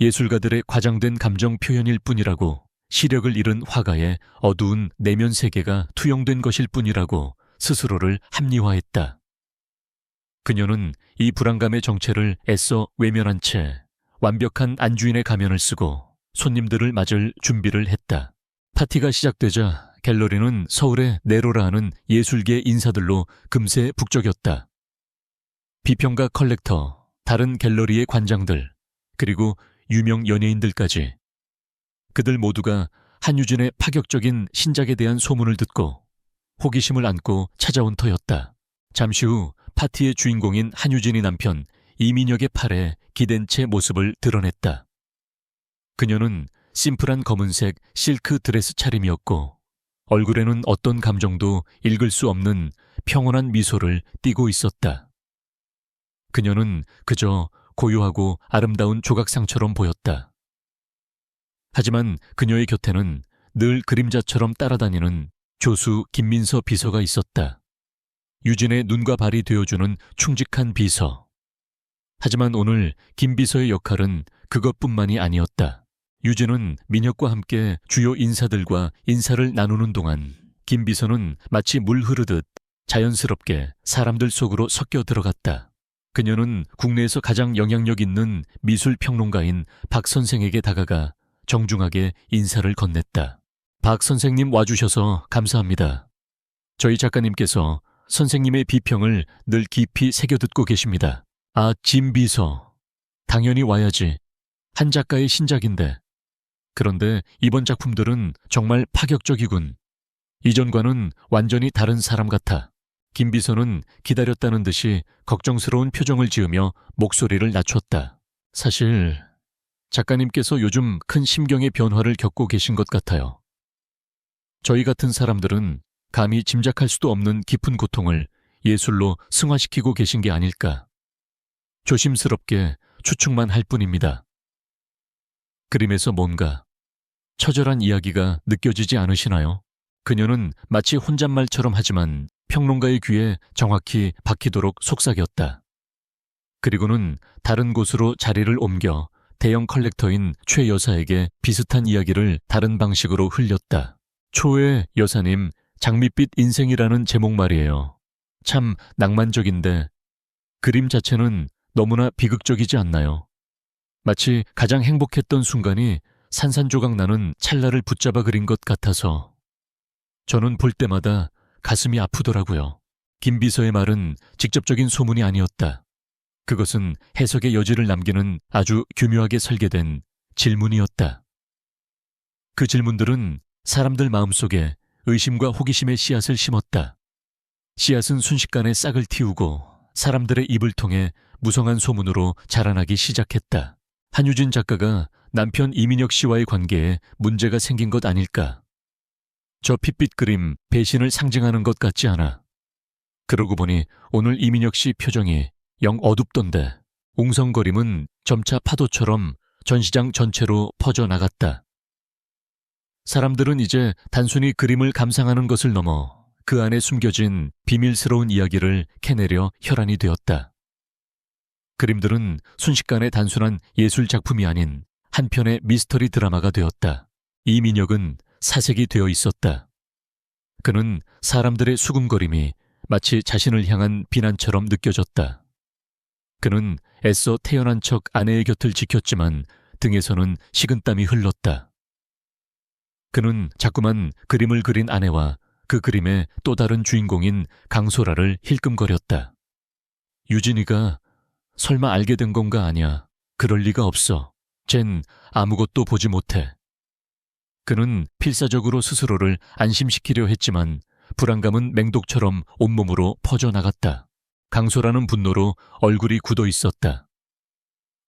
예술가들의 과장된 감정 표현일 뿐이라고, 시력을 잃은 화가의 어두운 내면 세계가 투영된 것일 뿐이라고 스스로를 합리화했다. 그녀는 이 불안감의 정체를 애써 외면한 채 완벽한 안주인의 가면을 쓰고 손님들을 맞을 준비를 했다. 파티가 시작되자 갤러리는 서울의 네로라 하는 예술계 인사들로 금세 북적였다. 비평가 컬렉터, 다른 갤러리의 관장들, 그리고 유명 연예인들까지. 그들 모두가 한유진의 파격적인 신작에 대한 소문을 듣고 호기심을 안고 찾아온 터였다. 잠시 후 파티의 주인공인 한유진이 남편 이민혁의 팔에 기댄 채 모습을 드러냈다. 그녀는 심플한 검은색 실크 드레스 차림이었고 얼굴에는 어떤 감정도 읽을 수 없는 평온한 미소를 띠고 있었다. 그녀는 그저 고요하고 아름다운 조각상처럼 보였다. 하지만 그녀의 곁에는 늘 그림자처럼 따라다니는 조수 김민서 비서가 있었다. 유진의 눈과 발이 되어주는 충직한 비서. 하지만 오늘 김 비서의 역할은 그것뿐만이 아니었다. 유진은 민혁과 함께 주요 인사들과 인사를 나누는 동안 김 비서는 마치 물 흐르듯 자연스럽게 사람들 속으로 섞여 들어갔다. 그녀는 국내에서 가장 영향력 있는 미술평론가인 박 선생에게 다가가 정중하게 인사를 건넸다. 박 선생님 와주셔서 감사합니다. 저희 작가님께서 선생님의 비평을 늘 깊이 새겨듣고 계십니다. 아, 짐 비서. 당연히 와야지. 한 작가의 신작인데. 그런데 이번 작품들은 정말 파격적이군. 이전과는 완전히 다른 사람 같아. 김 비서는 기다렸다는 듯이 걱정스러운 표정을 지으며 목소리를 낮췄다. 사실 작가님께서 요즘 큰 심경의 변화를 겪고 계신 것 같아요. 저희 같은 사람들은 감히 짐작할 수도 없는 깊은 고통을 예술로 승화시키고 계신 게 아닐까. 조심스럽게 추측만 할 뿐입니다. 그림에서 뭔가 처절한 이야기가 느껴지지 않으시나요? 그녀는 마치 혼잣말처럼 하지만 평론가의 귀에 정확히 박히도록 속삭였다. 그리고는 다른 곳으로 자리를 옮겨 대형 컬렉터인 최 여사에게 비슷한 이야기를 다른 방식으로 흘렸다. 초의 여사님, 장밋빛 인생이라는 제목 말이에요. 참 낭만적인데 그림 자체는 너무나 비극적이지 않나요? 마치 가장 행복했던 순간이 산산조각 나는 찰나를 붙잡아 그린 것 같아서 저는 볼 때마다 가슴이 아프더라고요. 김 비서의 말은 직접적인 소문이 아니었다. 그것은 해석의 여지를 남기는 아주 교묘하게 설계된 질문이었다. 그 질문들은 사람들 마음속에 의심과 호기심의 씨앗을 심었다. 씨앗은 순식간에 싹을 틔우고 사람들의 입을 통해 무성한 소문으로 자라나기 시작했다. 한유진 작가가 남편 이민혁 씨와의 관계에 문제가 생긴 것 아닐까? 저 핏빛 그림 배신을 상징하는 것 같지 않아. 그러고 보니 오늘 이민혁 씨 표정이 영 어둡던데 웅성거림은 점차 파도처럼 전시장 전체로 퍼져나갔다. 사람들은 이제 단순히 그림을 감상하는 것을 넘어 그 안에 숨겨진 비밀스러운 이야기를 캐내려 혈안이 되었다. 그림들은 순식간에 단순한 예술 작품이 아닌 한 편의 미스터리 드라마가 되었다. 이민혁은 사색이 되어 있었다. 그는 사람들의 수군거림이 마치 자신을 향한 비난처럼 느껴졌다. 그는 애써 태어난 척 아내의 곁을 지켰지만 등에서는 식은땀이 흘렀다. 그는 자꾸만 그림을 그린 아내와 그 그림의 또 다른 주인공인 강소라를 힐끔거렸다. 유진이가 설마 알게 된 건가 아냐. 그럴 리가 없어. 쟨 아무것도 보지 못해. 그는 필사적으로 스스로를 안심시키려 했지만 불안감은 맹독처럼 온몸으로 퍼져나갔다. 강소라는 분노로 얼굴이 굳어 있었다.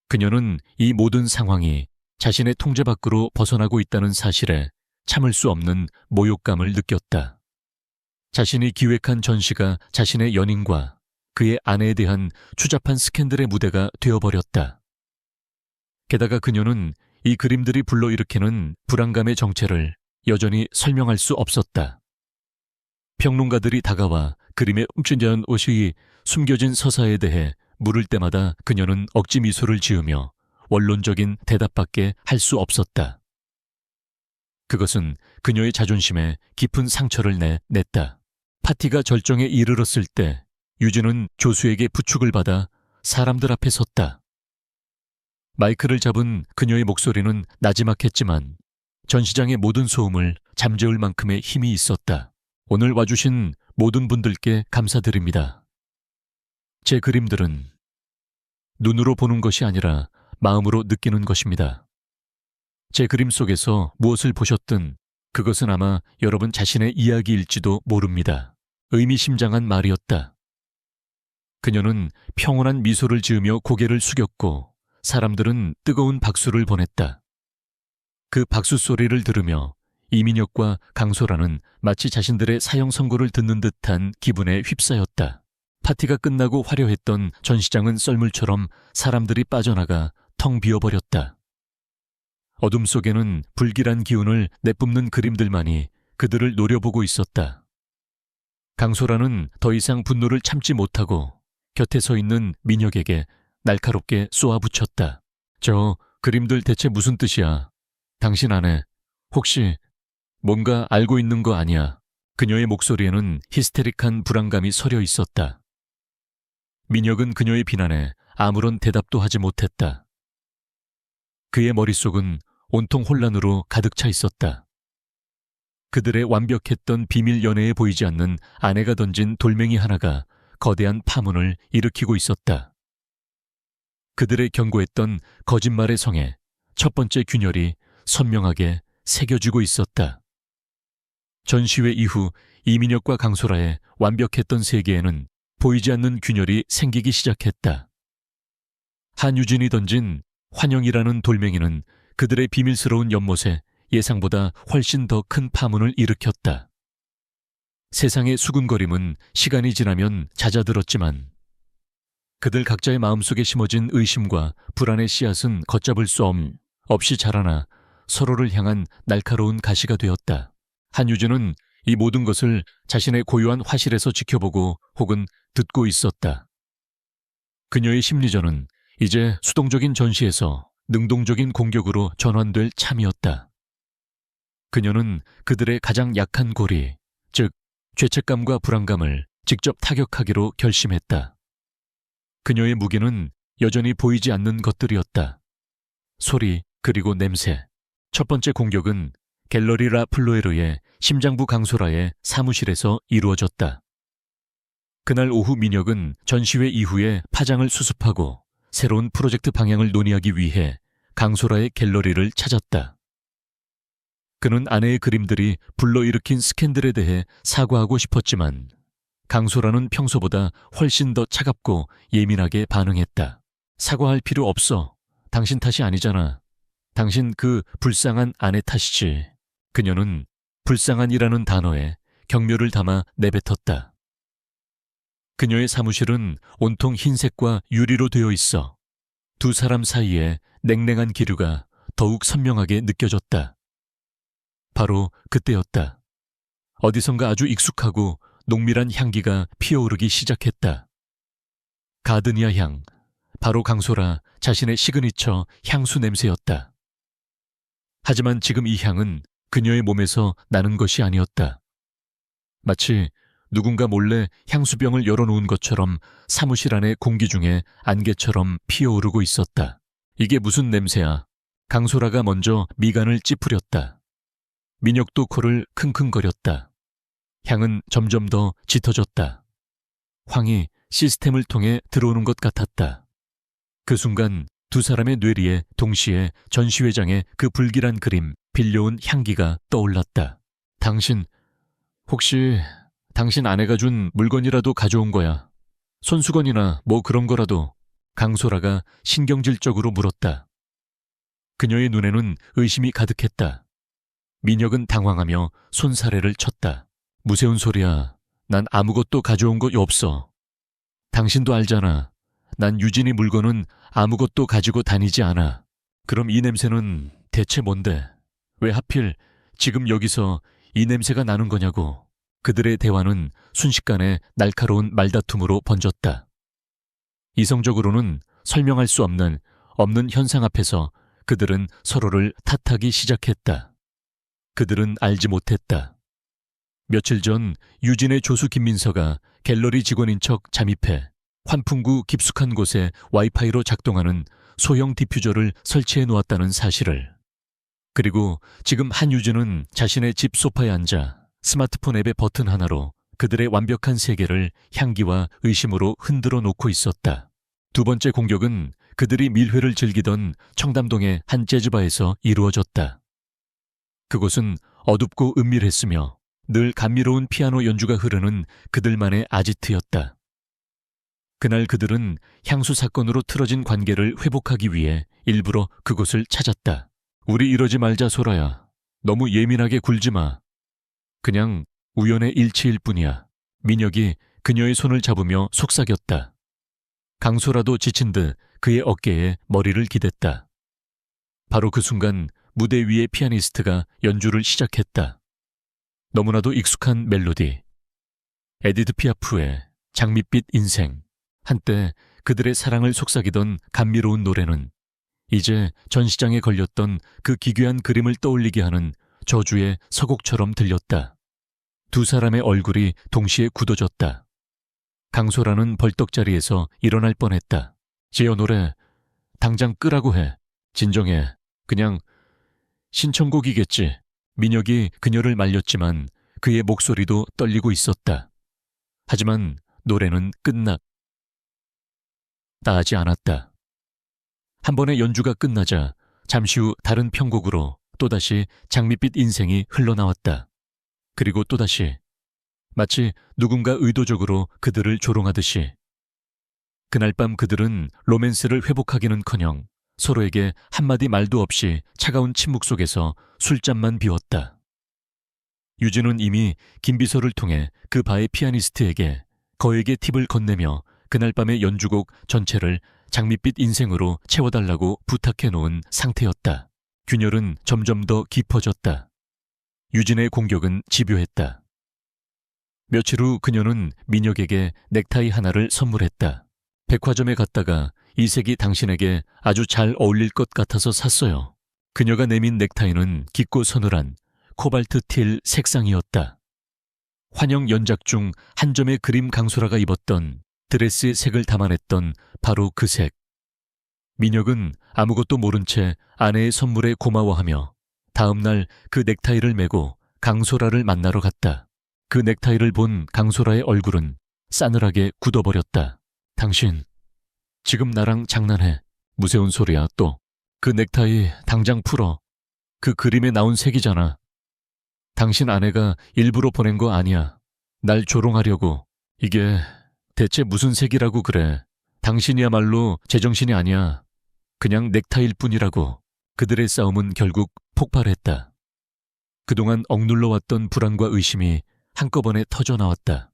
그녀는 이 모든 상황이 자신의 통제 밖으로 벗어나고 있다는 사실에 참을 수 없는 모욕감을 느꼈다. 자신이 기획한 전시가 자신의 연인과 그의 아내에 대한 추잡한 스캔들의 무대가 되어버렸다. 게다가 그녀는 이 그림들이 불러일으키는 불안감의 정체를 여전히 설명할 수 없었다. 평론가들이 다가와 그림에 훔쳐진 옷이 숨겨진 서사에 대해 물을 때마다 그녀는 억지 미소를 지으며 원론적인 대답밖에 할 수 없었다. 그것은 그녀의 자존심에 깊은 상처를 냈다. 파티가 절정에 이르렀을 때 유진은 조수에게 부축을 받아 사람들 앞에 섰다. 마이크를 잡은 그녀의 목소리는 나지막했지만 전시장의 모든 소음을 잠재울 만큼의 힘이 있었다. 오늘 와주신 모든 분들께 감사드립니다. 제 그림들은 눈으로 보는 것이 아니라 마음으로 느끼는 것입니다. 제 그림 속에서 무엇을 보셨든 그것은 아마 여러분 자신의 이야기일지도 모릅니다. 의미심장한 말이었다. 그녀는 평온한 미소를 지으며 고개를 숙였고 사람들은 뜨거운 박수를 보냈다. 그 박수 소리를 들으며 이민혁과 강소라는 마치 자신들의 사형 선고를 듣는 듯한 기분에 휩싸였다. 파티가 끝나고 화려했던 전시장은 썰물처럼 사람들이 빠져나가 텅 비어버렸다. 어둠 속에는 불길한 기운을 내뿜는 그림들만이 그들을 노려보고 있었다. 강소라는 더 이상 분노를 참지 못하고 곁에 서 있는 민혁에게 날카롭게 쏘아붙였다. 저 그림들 대체 무슨 뜻이야? 당신 아내 혹시 뭔가 알고 있는 거 아니야? 그녀의 목소리에는 히스테릭한 불안감이 서려 있었다. 민혁은 그녀의 비난에 아무런 대답도 하지 못했다. 그의 머릿속은 온통 혼란으로 가득 차 있었다. 그들의 완벽했던 비밀 연애에 보이지 않는 아내가 던진 돌멩이 하나가 거대한 파문을 일으키고 있었다. 그들의 경고했던 거짓말의 성에 첫 번째 균열이 선명하게 새겨지고 있었다. 전시회 이후 이민혁과 강소라의 완벽했던 세계에는 보이지 않는 균열이 생기기 시작했다. 한유진이 던진 환영이라는 돌멩이는 그들의 비밀스러운 연못에 예상보다 훨씬 더 큰 파문을 일으켰다. 세상의 수군거림은 시간이 지나면 잦아들었지만 그들 각자의 마음속에 심어진 의심과 불안의 씨앗은 걷잡을 수 없이 자라나 서로를 향한 날카로운 가시가 되었다. 한유진은 이 모든 것을 자신의 고요한 화실에서 지켜보고 혹은 듣고 있었다. 그녀의 심리전은 이제 수동적인 전시에서 능동적인 공격으로 전환될 참이었다. 그녀는 그들의 가장 약한 고리, 즉 죄책감과 불안감을 직접 타격하기로 결심했다. 그녀의 무기는 여전히 보이지 않는 것들이었다. 소리 그리고 냄새. 첫 번째 공격은 갤러리 라 플로에르의 심장부 강소라의 사무실에서 이루어졌다. 그날 오후 민혁은 전시회 이후에 파장을 수습하고 새로운 프로젝트 방향을 논의하기 위해 강소라의 갤러리를 찾았다. 그는 아내의 그림들이 불러일으킨 스캔들에 대해 사과하고 싶었지만 강소라는 평소보다 훨씬 더 차갑고 예민하게 반응했다. 사과할 필요 없어. 당신 탓이 아니잖아. 당신 그 불쌍한 아내 탓이지. 그녀는 불쌍한이라는 단어에 경멸을 담아 내뱉었다. 그녀의 사무실은 온통 흰색과 유리로 되어 있어 두 사람 사이에 냉랭한 기류가 더욱 선명하게 느껴졌다. 바로 그때였다. 어디선가 아주 익숙하고 농밀한 향기가 피어오르기 시작했다. 가드니아 향, 바로 강소라 자신의 시그니처 향수 냄새였다. 하지만 지금 이 향은 그녀의 몸에서 나는 것이 아니었다. 마치 누군가 몰래 향수병을 열어놓은 것처럼 사무실 안의 공기 중에 안개처럼 피어오르고 있었다. 이게 무슨 냄새야? 강소라가 먼저 미간을 찌푸렸다. 민혁도 코를 킁킁거렸다. 향은 점점 더 짙어졌다. 황이 시스템을 통해 들어오는 것 같았다. 그 순간 두 사람의 뇌리에 동시에 전시회장의 그 불길한 그림, 빌려온 향기가 떠올랐다. 혹시 당신 아내가 준 물건이라도 가져온 거야? 손수건이나 뭐 그런 거라도? 강소라가 신경질적으로 물었다. 그녀의 눈에는 의심이 가득했다. 민혁은 당황하며 손사래를 쳤다. 무세운 소리야. 난 아무것도 가져온 거 없어. 당신도 알잖아. 난 유진이 물건은 아무것도 가지고 다니지 않아. 그럼 이 냄새는 대체 뭔데? 왜 하필 지금 여기서 이 냄새가 나는 거냐고. 그들의 대화는 순식간에 날카로운 말다툼으로 번졌다. 이성적으로는 설명할 수 없는 현상 앞에서 그들은 서로를 탓하기 시작했다. 그들은 알지 못했다. 며칠 전 유진의 조수 김민서가 갤러리 직원인 척 잠입해 환풍구 깊숙한 곳에 와이파이로 작동하는 소형 디퓨저를 설치해 놓았다는 사실을. 그리고 지금 한유진은 자신의 집 소파에 앉아 스마트폰 앱의 버튼 하나로 그들의 완벽한 세계를 향기와 의심으로 흔들어 놓고 있었다. 두 번째 공격은 그들이 밀회를 즐기던 청담동의 한 재즈바에서 이루어졌다. 그곳은 어둡고 은밀했으며 늘 감미로운 피아노 연주가 흐르는 그들만의 아지트였다. 그날 그들은 향수 사건으로 틀어진 관계를 회복하기 위해 일부러 그곳을 찾았다. 우리 이러지 말자 소라야. 너무 예민하게 굴지 마. 그냥 우연의 일치일 뿐이야. 민혁이 그녀의 손을 잡으며 속삭였다. 강소라도 지친 듯 그의 어깨에 머리를 기댔다. 바로 그 순간 무대 위의 피아니스트가 연주를 시작했다. 너무나도 익숙한 멜로디. 에디드 피아프의 장밋빛 인생. 한때 그들의 사랑을 속삭이던 감미로운 노래는 이제 전시장에 걸렸던 그 기괴한 그림을 떠올리게 하는 저주의 서곡처럼 들렸다. 두 사람의 얼굴이 동시에 굳어졌다. 강소라는 벌떡자리에서 일어날 뻔했다. 지어 노래 당장 끄라고 해. 진정해. 그냥 신청곡이겠지. 민혁이 그녀를 말렸지만 그의 목소리도 떨리고 있었다. 하지만 노래는 끝나지 않았다. 한 번의 연주가 끝나자 잠시 후 다른 편곡으로 또다시 장밋빛 인생이 흘러나왔다. 그리고 또다시 마치 누군가 의도적으로 그들을 조롱하듯이. 그날 밤 그들은 로맨스를 회복하기는커녕 서로에게 한마디 말도 없이 차가운 침묵 속에서 술잔만 비웠다. 유진은 이미 김비서를 통해 그 바의 피아니스트에게 거액의 팁을 건네며 그날 밤의 연주곡 전체를 장밋빛 인생으로 채워달라고 부탁해 놓은 상태였다. 균열은 점점 더 깊어졌다. 유진의 공격은 집요했다. 며칠 후 그녀는 민혁에게 넥타이 하나를 선물했다. 백화점에 갔다가 이 색이 당신에게 아주 잘 어울릴 것 같아서 샀어요. 그녀가 내민 넥타이는 깊고 서늘한 코발트 틸 색상이었다. 환영 연작 중 한 점의 그림 강소라가 입었던 드레스의 색을 담아냈던 바로 그 색. 민혁은 아무것도 모른 채 아내의 선물에 고마워하며 다음 날 그 넥타이를 메고 강소라를 만나러 갔다. 그 넥타이를 본 강소라의 얼굴은 싸늘하게 굳어버렸다. 당신, 지금 나랑 장난해. 무서운 소리야 또. 그 넥타이 당장 풀어. 그 그림에 나온 색이잖아. 당신 아내가 일부러 보낸 거 아니야. 날 조롱하려고. 이게 대체 무슨 색이라고 그래. 당신이야말로 제정신이 아니야. 그냥 넥타이일 뿐이라고. 그들의 싸움은 결국 폭발했다. 그동안 억눌러왔던 불안과 의심이 한꺼번에 터져나왔다.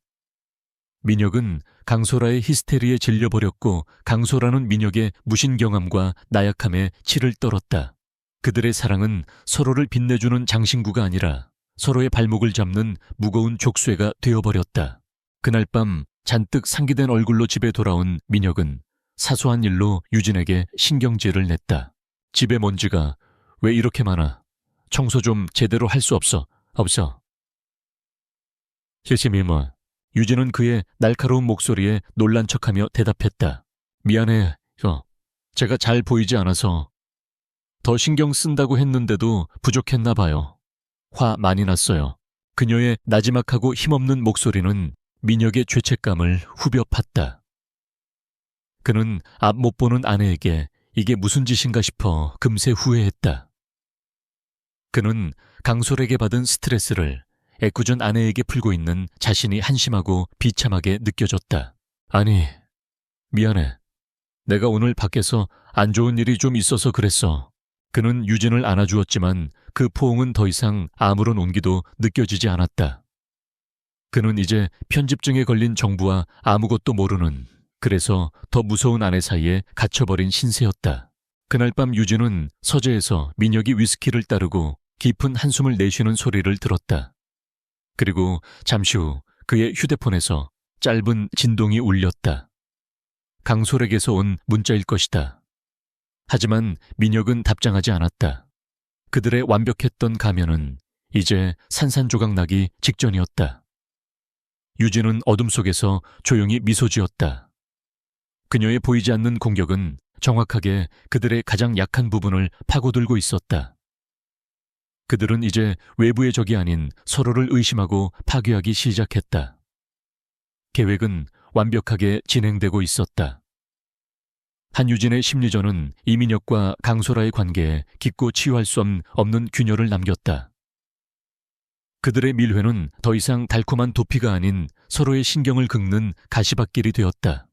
민혁은 강소라의 히스테리에 질려버렸고 강소라는 민혁의 무신경함과 나약함에 치를 떨었다. 그들의 사랑은 서로를 빛내주는 장신구가 아니라 서로의 발목을 잡는 무거운 족쇄가 되어버렸다. 그날 밤 잔뜩 상기된 얼굴로 집에 돌아온 민혁은 사소한 일로 유진에게 신경질을 냈다. 집에 먼지가 왜 이렇게 많아? 청소 좀 제대로 할 수 없어. 실시밀모. 유진은 그의 날카로운 목소리에 놀란 척하며 대답했다. 미안해, 제가 잘 보이지 않아서. 더 신경 쓴다고 했는데도 부족했나 봐요. 화 많이 났어요. 그녀의 나지막하고 힘없는 목소리는 민혁의 죄책감을 후벼 팠다. 그는 앞 못 보는 아내에게 이게 무슨 짓인가 싶어 금세 후회했다. 그는 강솔에게 받은 스트레스를 애꿎은 아내에게 풀고 있는 자신이 한심하고 비참하게 느껴졌다. 아니, 미안해. 내가 오늘 밖에서 안 좋은 일이 좀 있어서 그랬어. 그는 유진을 안아주었지만 그 포옹은 더 이상 아무런 온기도 느껴지지 않았다. 그는 이제 편집증에 걸린 정부와 아무것도 모르는, 그래서 더 무서운 아내 사이에 갇혀버린 신세였다. 그날 밤 유진은 서재에서 민혁이 위스키를 따르고 깊은 한숨을 내쉬는 소리를 들었다. 그리고 잠시 후 그의 휴대폰에서 짧은 진동이 울렸다. 강솔에게서 온 문자일 것이다. 하지만 민혁은 답장하지 않았다. 그들의 완벽했던 가면은 이제 산산조각 나기 직전이었다. 유진은 어둠 속에서 조용히 미소 지었다. 그녀의 보이지 않는 공격은 정확하게 그들의 가장 약한 부분을 파고들고 있었다. 그들은 이제 외부의 적이 아닌 서로를 의심하고 파괴하기 시작했다. 계획은 완벽하게 진행되고 있었다. 한유진의 심리전은 이민혁과 강소라의 관계에 깊고 치유할 수 없는 균열을 남겼다. 그들의 밀회는 더 이상 달콤한 도피가 아닌 서로의 신경을 긁는 가시밭길이 되었다.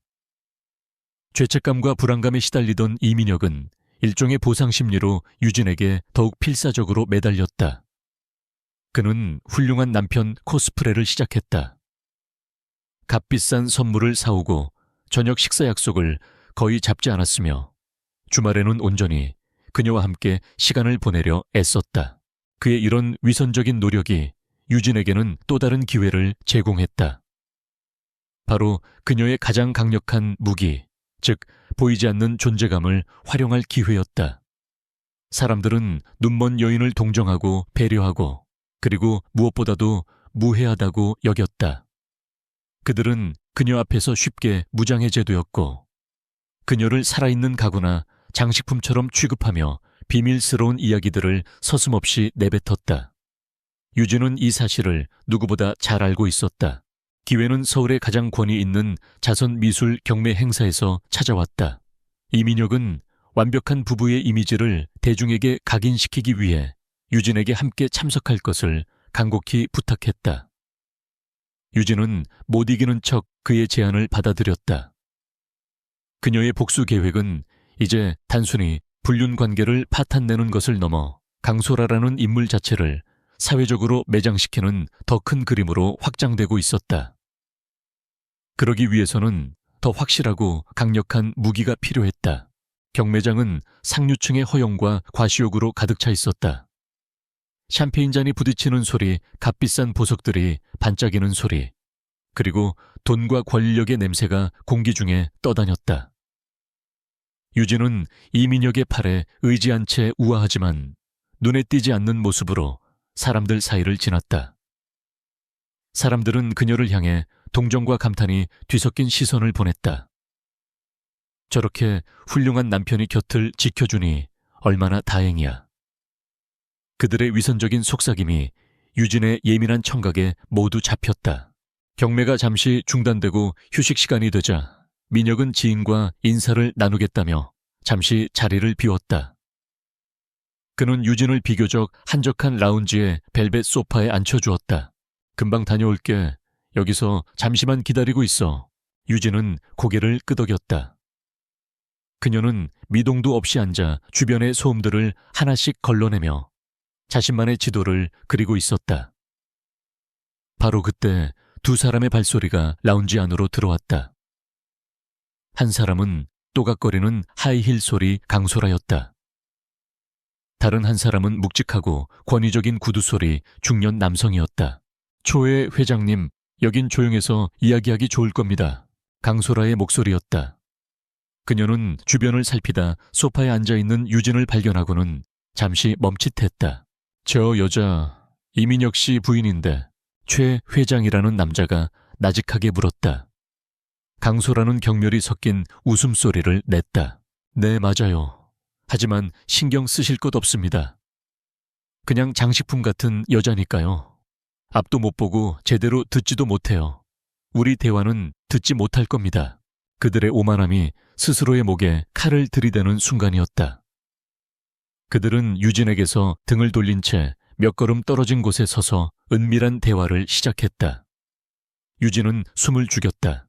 죄책감과 불안감에 시달리던 이민혁은 일종의 보상심리로 유진에게 더욱 필사적으로 매달렸다. 그는 훌륭한 남편 코스프레를 시작했다. 값비싼 선물을 사오고 저녁 식사 약속을 거의 잡지 않았으며 주말에는 온전히 그녀와 함께 시간을 보내려 애썼다. 그의 이런 위선적인 노력이 유진에게는 또 다른 기회를 제공했다. 바로 그녀의 가장 강력한 무기, 즉 보이지 않는 존재감을 활용할 기회였다. 사람들은 눈먼 여인을 동정하고 배려하고 그리고 무엇보다도 무해하다고 여겼다. 그들은 그녀 앞에서 쉽게 무장해제되었고 그녀를 살아있는 가구나 장식품처럼 취급하며 비밀스러운 이야기들을 서슴없이 내뱉었다. 유진은 이 사실을 누구보다 잘 알고 있었다. 기회는 서울의 가장 권위 있는 자선미술 경매 행사에서 찾아왔다. 이민혁은 완벽한 부부의 이미지를 대중에게 각인시키기 위해 유진에게 함께 참석할 것을 간곡히 부탁했다. 유진은 못 이기는 척 그의 제안을 받아들였다. 그녀의 복수 계획은 이제 단순히 불륜 관계를 파탄내는 것을 넘어 강소라라는 인물 자체를 사회적으로 매장시키는 더 큰 그림으로 확장되고 있었다. 그러기 위해서는 더 확실하고 강력한 무기가 필요했다. 경매장은 상류층의 허용과 과시욕으로 가득 차 있었다. 샴페인 잔이 부딪히는 소리, 값비싼 보석들이 반짝이는 소리, 그리고 돈과 권력의 냄새가 공기 중에 떠다녔다. 유진은 이민혁의 팔에 의지한 채 우아하지만 눈에 띄지 않는 모습으로 사람들 사이를 지났다. 사람들은 그녀를 향해 동정과 감탄이 뒤섞인 시선을 보냈다. 저렇게 훌륭한 남편이 곁을 지켜주니 얼마나 다행이야. 그들의 위선적인 속삭임이 유진의 예민한 청각에 모두 잡혔다. 경매가 잠시 중단되고 휴식 시간이 되자 민혁은 지인과 인사를 나누겠다며 잠시 자리를 비웠다. 그는 유진을 비교적 한적한 라운지의 벨벳 소파에 앉혀주었다. 금방 다녀올게. 여기서 잠시만 기다리고 있어. 유진은 고개를 끄덕였다. 그녀는 미동도 없이 앉아 주변의 소음들을 하나씩 걸러내며 자신만의 지도를 그리고 있었다. 바로 그때 두 사람의 발소리가 라운지 안으로 들어왔다. 한 사람은 또각거리는 하이힐 소리 강소라였다. 다른 한 사람은 묵직하고 권위적인 구두 소리 중년 남성이었다. 초회 회장님, 여긴 조용해서 이야기하기 좋을 겁니다. 강소라의 목소리였다. 그녀는 주변을 살피다 소파에 앉아있는 유진을 발견하고는 잠시 멈칫했다. 저 여자 이민혁 씨 부인인데 최 회장이라는 남자가 나직하게 물었다. 강소라는 경멸이 섞인 웃음소리를 냈다. 네, 맞아요. 하지만 신경 쓰실 것 없습니다. 그냥 장식품 같은 여자니까요. 앞도 못 보고 제대로 듣지도 못해요. 우리 대화는 듣지 못할 겁니다. 그들의 오만함이 스스로의 목에 칼을 들이대는 순간이었다. 그들은 유진에게서 등을 돌린 채 몇 걸음 떨어진 곳에 서서 은밀한 대화를 시작했다. 유진은 숨을 죽였다.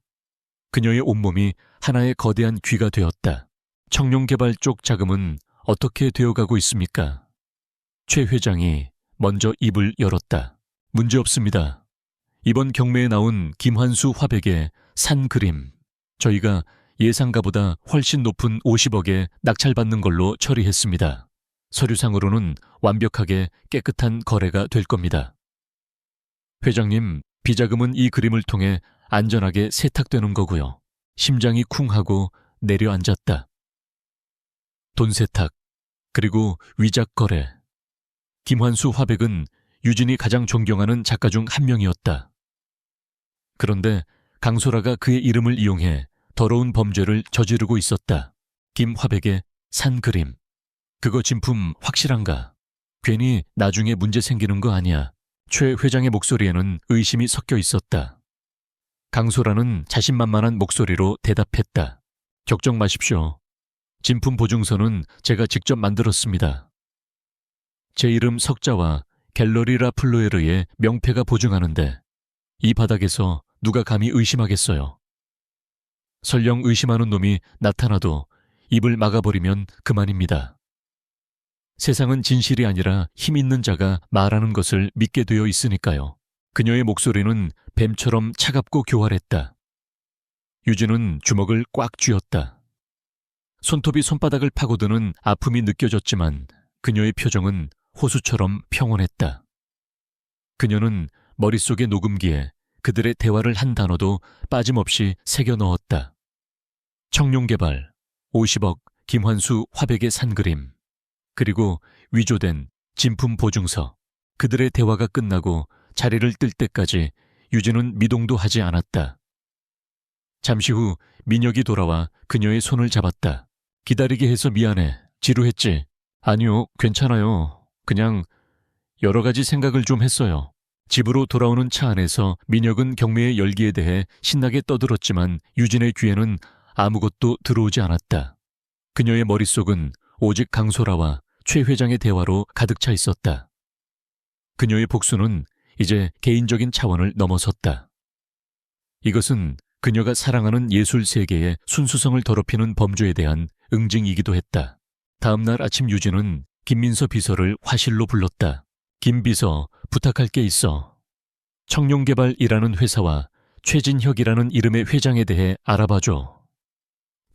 그녀의 온몸이 하나의 거대한 귀가 되었다. 청룡개발 쪽 자금은 어떻게 되어가고 있습니까? 최 회장이 먼저 입을 열었다. 문제없습니다. 이번 경매에 나온 김환수 화백의 산 그림, 저희가 예상가보다 훨씬 높은 50억에 낙찰받는 걸로 처리했습니다. 서류상으로는 완벽하게 깨끗한 거래가 될 겁니다. 회장님, 비자금은 이 그림을 통해 안전하게 세탁되는 거고요. 심장이 쿵 하고 내려앉았다. 돈 세탁, 그리고 위작 거래. 김환수 화백은 유진이 가장 존경하는 작가 중 한 명이었다. 그런데 강소라가 그의 이름을 이용해 더러운 범죄를 저지르고 있었다. 김화백의 산 그림. 그거 진품 확실한가? 괜히 나중에 문제 생기는 거 아니야. 최 회장의 목소리에는 의심이 섞여 있었다. 강소라는 자신만만한 목소리로 대답했다. 걱정 마십시오. 진품 보증서는 제가 직접 만들었습니다. 제 이름 석자와 갤러리 라 플로에르의 명패가 보증하는데 이 바닥에서 누가 감히 의심하겠어요. 설령 의심하는 놈이 나타나도 입을 막아버리면 그만입니다. 세상은 진실이 아니라 힘 있는 자가 말하는 것을 믿게 되어 있으니까요. 그녀의 목소리는 뱀처럼 차갑고 교활했다. 유진은 주먹을 꽉 쥐었다. 손톱이 손바닥을 파고드는 아픔이 느껴졌지만 그녀의 표정은 호수처럼 평온했다. 그녀는 머릿속의 녹음기에 그들의 대화를 한 단어도 빠짐없이 새겨 넣었다. 청룡개발, 50억, 김환수 화백의 산그림, 그리고 위조된 진품 보증서. 그들의 대화가 끝나고 자리를 뜰 때까지 유진은 미동도 하지 않았다. 잠시 후 민혁이 돌아와 그녀의 손을 잡았다. 기다리게 해서 미안해. 지루했지? 아니요, 괜찮아요. 그냥 여러 가지 생각을 좀 했어요. 집으로 돌아오는 차 안에서 민혁은 경매의 열기에 대해 신나게 떠들었지만 유진의 귀에는 아무것도 들어오지 않았다. 그녀의 머릿속은 오직 강소라와 최 회장의 대화로 가득 차 있었다. 그녀의 복수는 이제 개인적인 차원을 넘어섰다. 이것은 그녀가 사랑하는 예술 세계의 순수성을 더럽히는 범죄에 대한 응징이기도 했다. 다음 날 아침 유진은 김민서 비서를 화실로 불렀다. 김 비서, 부탁할 게 있어. 청룡개발이라는 회사와 최진혁이라는 이름의 회장에 대해 알아봐줘.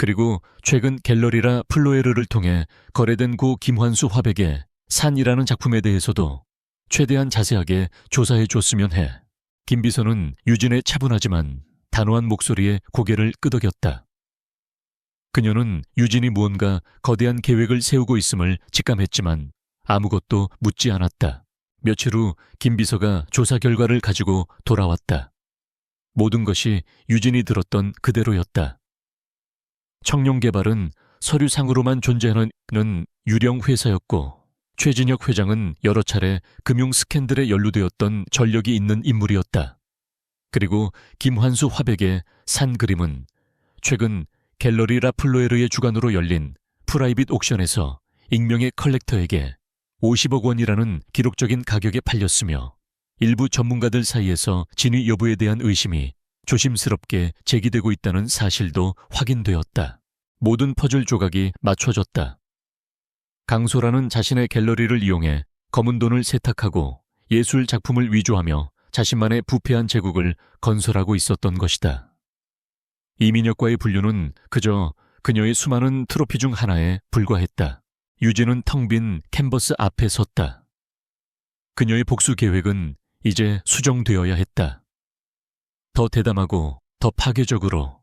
그리고 최근 갤러리라 플로에르를 통해 거래된 고 김환수 화백의 산이라는 작품에 대해서도 최대한 자세하게 조사해 줬으면 해. 김 비서는 유진의 차분하지만 단호한 목소리에 고개를 끄덕였다. 그녀는 유진이 무언가 거대한 계획을 세우고 있음을 직감했지만 아무것도 묻지 않았다. 며칠 후 김 비서가 조사 결과를 가지고 돌아왔다. 모든 것이 유진이 들었던 그대로였다. 청룡개발은 서류상으로만 존재하는 유령 회사였고 최진혁 회장은 여러 차례 금융 스캔들에 연루되었던 전력이 있는 인물이었다. 그리고 김환수 화백의 산 그림은 최근 갤러리 라플로에르의 주관으로 열린 프라이빗 옥션에서 익명의 컬렉터에게 50억 원이라는 기록적인 가격에 팔렸으며 일부 전문가들 사이에서 진위 여부에 대한 의심이 조심스럽게 제기되고 있다는 사실도 확인되었다. 모든 퍼즐 조각이 맞춰졌다. 강소라는 자신의 갤러리를 이용해 검은 돈을 세탁하고 예술 작품을 위조하며 자신만의 부패한 제국을 건설하고 있었던 것이다. 이민혁과의 분류는 그저 그녀의 수많은 트로피 중 하나에 불과했다. 유진은 텅 빈 캔버스 앞에 섰다. 그녀의 복수 계획은 이제 수정되어야 했다. 더 대담하고 더 파괴적으로.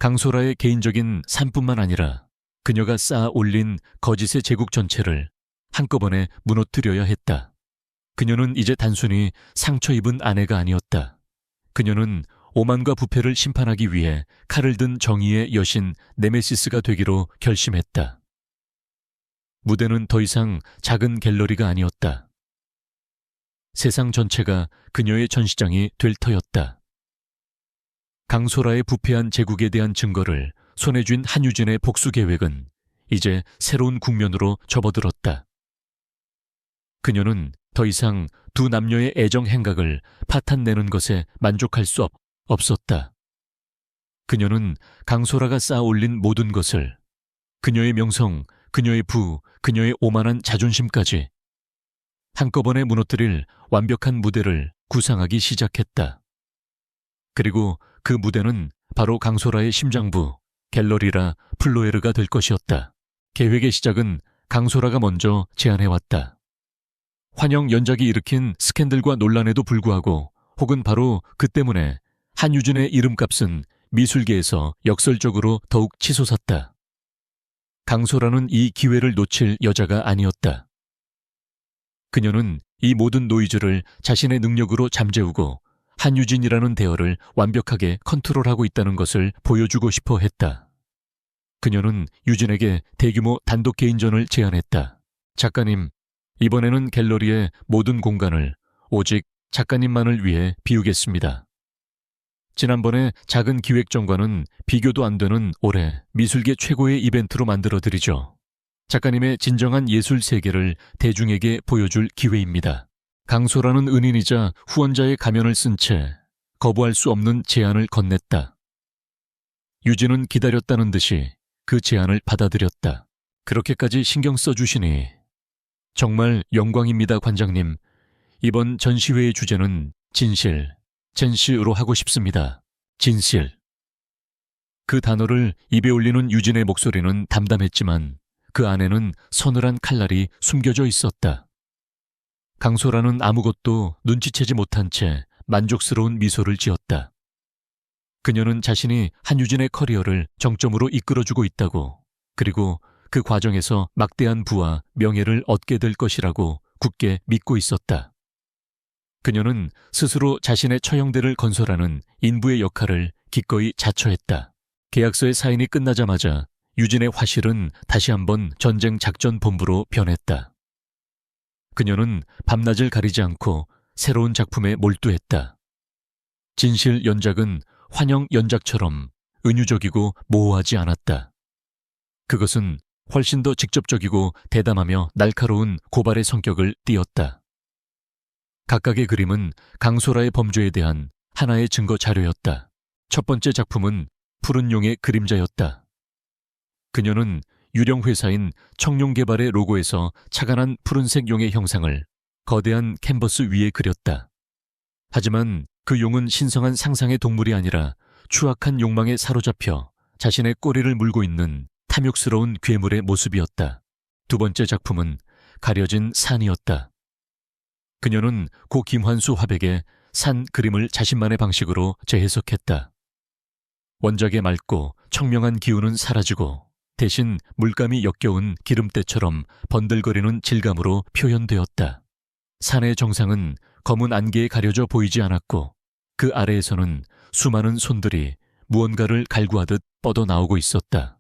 강소라의 개인적인 삶뿐만 아니라 그녀가 쌓아 올린 거짓의 제국 전체를 한꺼번에 무너뜨려야 했다. 그녀는 이제 단순히 상처 입은 아내가 아니었다. 그녀는 오만과 부패를 심판하기 위해 칼을 든 정의의 여신 네메시스가 되기로 결심했다. 무대는 더 이상 작은 갤러리가 아니었다. 세상 전체가 그녀의 전시장이 될 터였다. 강소라의 부패한 제국에 대한 증거를 손에 쥔 한유진의 복수 계획은 이제 새로운 국면으로 접어들었다. 그녀는 더 이상 두 남녀의 애정 행각을 파탄내는 것에 만족할 수 없었다. 그녀는 강소라가 쌓아 올린 모든 것을, 그녀의 명성, 그녀의 부, 그녀의 오만한 자존심까지 한꺼번에 무너뜨릴 완벽한 무대를 구상하기 시작했다. 그리고 그 무대는 바로 강소라의 심장부, 갤러리라 플로에르가 될 것이었다. 계획의 시작은 강소라가 먼저 제안해왔다. 환영 연작이 일으킨 스캔들과 논란에도 불구하고 혹은 바로 그 때문에 한유진의 이름값은 미술계에서 역설적으로 더욱 치솟았다. 강소라는 이 기회를 놓칠 여자가 아니었다. 그녀는 이 모든 노이즈를 자신의 능력으로 잠재우고 한유진이라는 대어를 완벽하게 컨트롤하고 있다는 것을 보여주고 싶어 했다. 그녀는 유진에게 대규모 단독 개인전을 제안했다. 작가님, 이번에는 갤러리의 모든 공간을 오직 작가님만을 위해 비우겠습니다. 지난번에 작은 기획전과는 비교도 안 되는 올해 미술계 최고의 이벤트로 만들어드리죠. 작가님의 진정한 예술 세계를 대중에게 보여줄 기회입니다. 강소라는 은인이자 후원자의 가면을 쓴 채 거부할 수 없는 제안을 건넸다. 유진은 기다렸다는 듯이 그 제안을 받아들였다. 그렇게까지 신경 써주시니 정말 영광입니다, 관장님. 이번 전시회의 주제는 진실, 진실로 하고 싶습니다. 진실. 그 단어를 입에 올리는 유진의 목소리는 담담했지만 그 안에는 서늘한 칼날이 숨겨져 있었다. 강소라는 아무것도 눈치채지 못한 채 만족스러운 미소를 지었다. 그녀는 자신이 한유진의 커리어를 정점으로 이끌어주고 있다고, 그리고 그 과정에서 막대한 부와 명예를 얻게 될 것이라고 굳게 믿고 있었다. 그녀는 스스로 자신의 처형대를 건설하는 인부의 역할을 기꺼이 자처했다. 계약서의 사인이 끝나자마자 유진의 화실은 다시 한번 전쟁 작전 본부로 변했다. 그녀는 밤낮을 가리지 않고 새로운 작품에 몰두했다. 진실 연작은 환영 연작처럼 은유적이고 모호하지 않았다. 그것은 훨씬 더 직접적이고 대담하며 날카로운 고발의 성격을 띠었다. 각각의 그림은 강소라의 범죄에 대한 하나의 증거 자료였다. 첫 번째 작품은 푸른 용의 그림자였다. 그녀는 유령 회사인 청룡개발의 로고에서 착안한 푸른색 용의 형상을 거대한 캔버스 위에 그렸다. 하지만 그 용은 신성한 상상의 동물이 아니라 추악한 욕망에 사로잡혀 자신의 꼬리를 물고 있는 탐욕스러운 괴물의 모습이었다. 두 번째 작품은 가려진 산이었다. 그녀는 고 김환수 화백의 산 그림을 자신만의 방식으로 재해석했다. 원작의 맑고 청명한 기운은 사라지고 대신 물감이 역겨운 기름때처럼 번들거리는 질감으로 표현되었다. 산의 정상은 검은 안개에 가려져 보이지 않았고 그 아래에서는 수많은 손들이 무언가를 갈구하듯 뻗어나오고 있었다.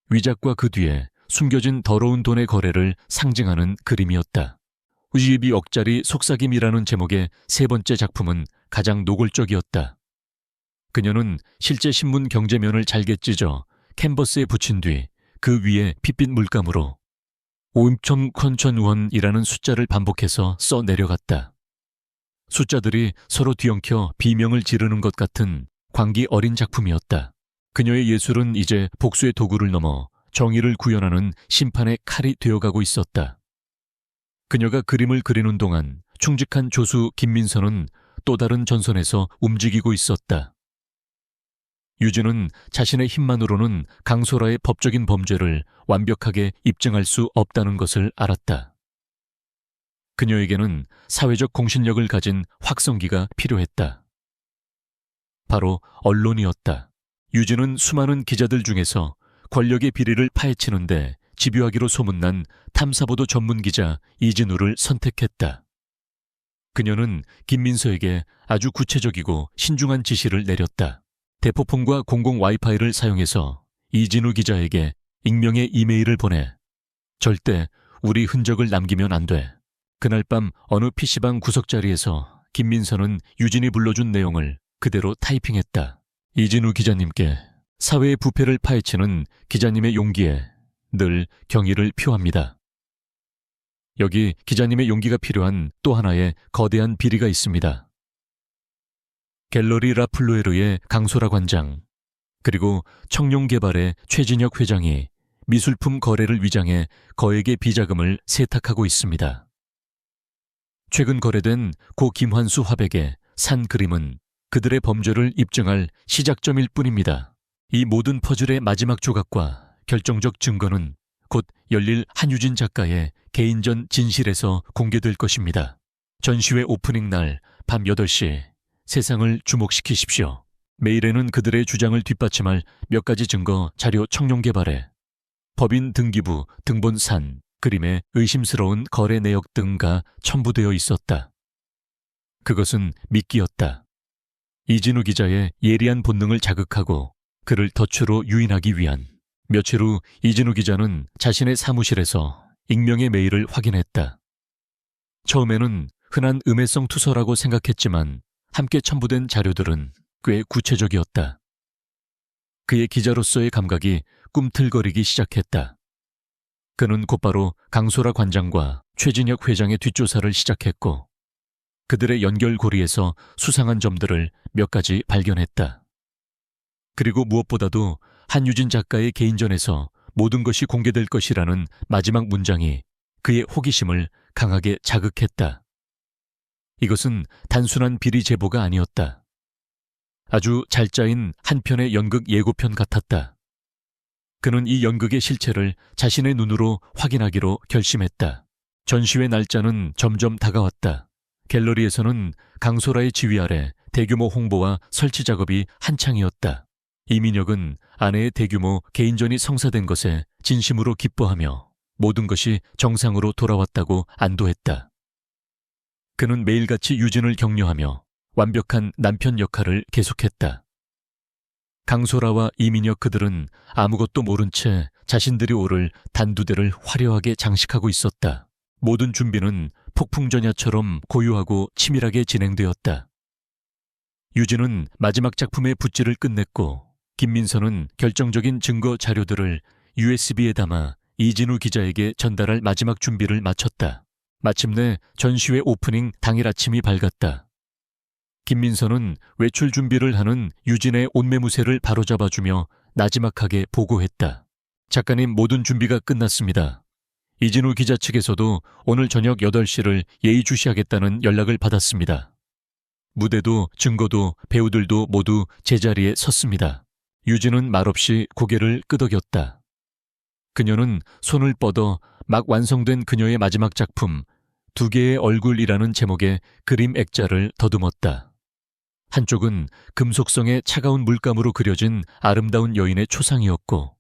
위작과 그 뒤에 숨겨진 더러운 돈의 거래를 상징하는 그림이었다. 우지비 억짜리 속삭임이라는 제목의 세 번째 작품은 가장 노골적이었다. 그녀는 실제 신문 경제면을 잘게 찢어 캔버스에 붙인 뒤 그 위에 핏빛 물감으로 5,000,000원이라는 숫자를 반복해서 써 내려갔다. 숫자들이 서로 뒤엉켜 비명을 지르는 것 같은 광기 어린 작품이었다. 그녀의 예술은 이제 복수의 도구를 넘어 정의를 구현하는 심판의 칼이 되어가고 있었다. 그녀가 그림을 그리는 동안 충직한 조수 김민선은 또 다른 전선에서 움직이고 있었다. 유진은 자신의 힘만으로는 강소라의 법적인 범죄를 완벽하게 입증할 수 없다는 것을 알았다. 그녀에게는 사회적 공신력을 가진 확성기가 필요했다. 바로 언론이었다. 유진은 수많은 기자들 중에서 권력의 비리를 파헤치는데 집요하기로 소문난 탐사보도 전문 기자 이진우를 선택했다. 그녀는 김민서에게 아주 구체적이고 신중한 지시를 내렸다. 대포폰과 공공 와이파이를 사용해서 이진우 기자에게 익명의 이메일을 보내 절대 우리 흔적을 남기면 안 돼. 그날 밤 어느 PC방 구석자리에서 김민서는 유진이 불러준 내용을 그대로 타이핑했다. 이진우 기자님께 사회의 부패를 파헤치는 기자님의 용기에 늘 경의를 표합니다. 여기 기자님의 용기가 필요한 또 하나의 거대한 비리가 있습니다. 갤러리 라플루에르의 강소라 관장, 그리고 청룡개발의 최진혁 회장이 미술품 거래를 위장해 거액의 비자금을 세탁하고 있습니다. 최근 거래된 고 김환수 화백의 산 그림은 그들의 범죄를 입증할 시작점일 뿐입니다. 이 모든 퍼즐의 마지막 조각과 결정적 증거는 곧 열릴 한유진 작가의 개인전 진실에서 공개될 것입니다. 전시회 오프닝 날 밤 8시 세상을 주목시키십시오. 메일에는 그들의 주장을 뒷받침할 몇 가지 증거 자료 청룡개발에 법인 등기부 등본산 그림의 의심스러운 거래 내역 등가 첨부되어 있었다. 그것은 미끼였다. 이진우 기자의 예리한 본능을 자극하고 그를 덫으로 유인하기 위한. 며칠 후 이진우 기자는 자신의 사무실에서 익명의 메일을 확인했다. 처음에는 흔한 음해성 투서라고 생각했지만 함께 첨부된 자료들은 꽤 구체적이었다. 그의 기자로서의 감각이 꿈틀거리기 시작했다. 그는 곧바로 강소라 관장과 최진혁 회장의 뒷조사를 시작했고 그들의 연결고리에서 수상한 점들을 몇 가지 발견했다. 그리고 무엇보다도 한유진 작가의 개인전에서 모든 것이 공개될 것이라는 마지막 문장이 그의 호기심을 강하게 자극했다. 이것은 단순한 비리 제보가 아니었다. 아주 잘 짜인 한 편의 연극 예고편 같았다. 그는 이 연극의 실체를 자신의 눈으로 확인하기로 결심했다. 전시회 날짜는 점점 다가왔다. 갤러리에서는 강소라의 지휘 아래 대규모 홍보와 설치 작업이 한창이었다. 이민혁은 아내의 대규모 개인전이 성사된 것에 진심으로 기뻐하며 모든 것이 정상으로 돌아왔다고 안도했다. 그는 매일같이 유진을 격려하며 완벽한 남편 역할을 계속했다. 강소라와 이민혁 그들은 아무것도 모른 채 자신들이 오를 단두대를 화려하게 장식하고 있었다. 모든 준비는 폭풍전야처럼 고요하고 치밀하게 진행되었다. 유진은 마지막 작품의 붓질을 끝냈고 김민서는 결정적인 증거 자료들을 USB에 담아 이진우 기자에게 전달할 마지막 준비를 마쳤다. 마침내 전시회 오프닝 당일 아침이 밝았다. 김민서는 외출 준비를 하는 유진의 옷매무새를 바로잡아주며 나지막하게 보고했다. 작가님, 모든 준비가 끝났습니다. 이진우 기자 측에서도 오늘 저녁 8시를 예의주시하겠다는 연락을 받았습니다. 무대도 증거도 배우들도 모두 제자리에 섰습니다. 유진은 말없이 고개를 끄덕였다. 그녀는 손을 뻗어 막 완성된 그녀의 마지막 작품 두 개의 얼굴이라는 제목의 그림 액자를 더듬었다. 한쪽은 금속성의 차가운 물감으로 그려진 아름다운 여인의 초상이었고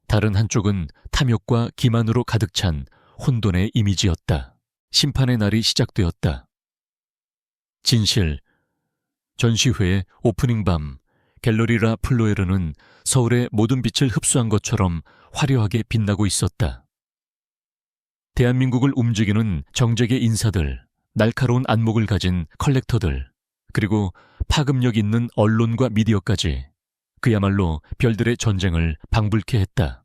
다른 한쪽은 탐욕과 기만으로 가득 찬 혼돈의 이미지였다. 심판의 날이 시작되었다. 진실. 전시회의 오프닝 밤 갤러리라 플로에르는 서울의 모든 빛을 흡수한 것처럼 화려하게 빛나고 있었다. 대한민국을 움직이는 정재계 인사들, 날카로운 안목을 가진 컬렉터들, 그리고 파급력 있는 언론과 미디어까지 그야말로 별들의 전쟁을 방불케 했다.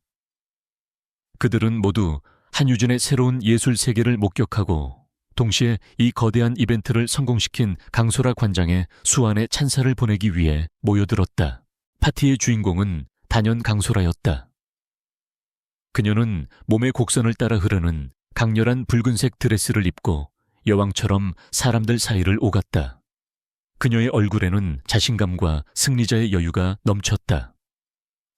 그들은 모두 한유진의 새로운 예술 세계를 목격하고 동시에 이 거대한 이벤트를 성공시킨 강소라 관장의 수완의 찬사를 보내기 위해 모여들었다. 파티의 주인공은 단연 강소라였다. 그녀는 몸의 곡선을 따라 흐르는 강렬한 붉은색 드레스를 입고 여왕처럼 사람들 사이를 오갔다. 그녀의 얼굴에는 자신감과 승리자의 여유가 넘쳤다.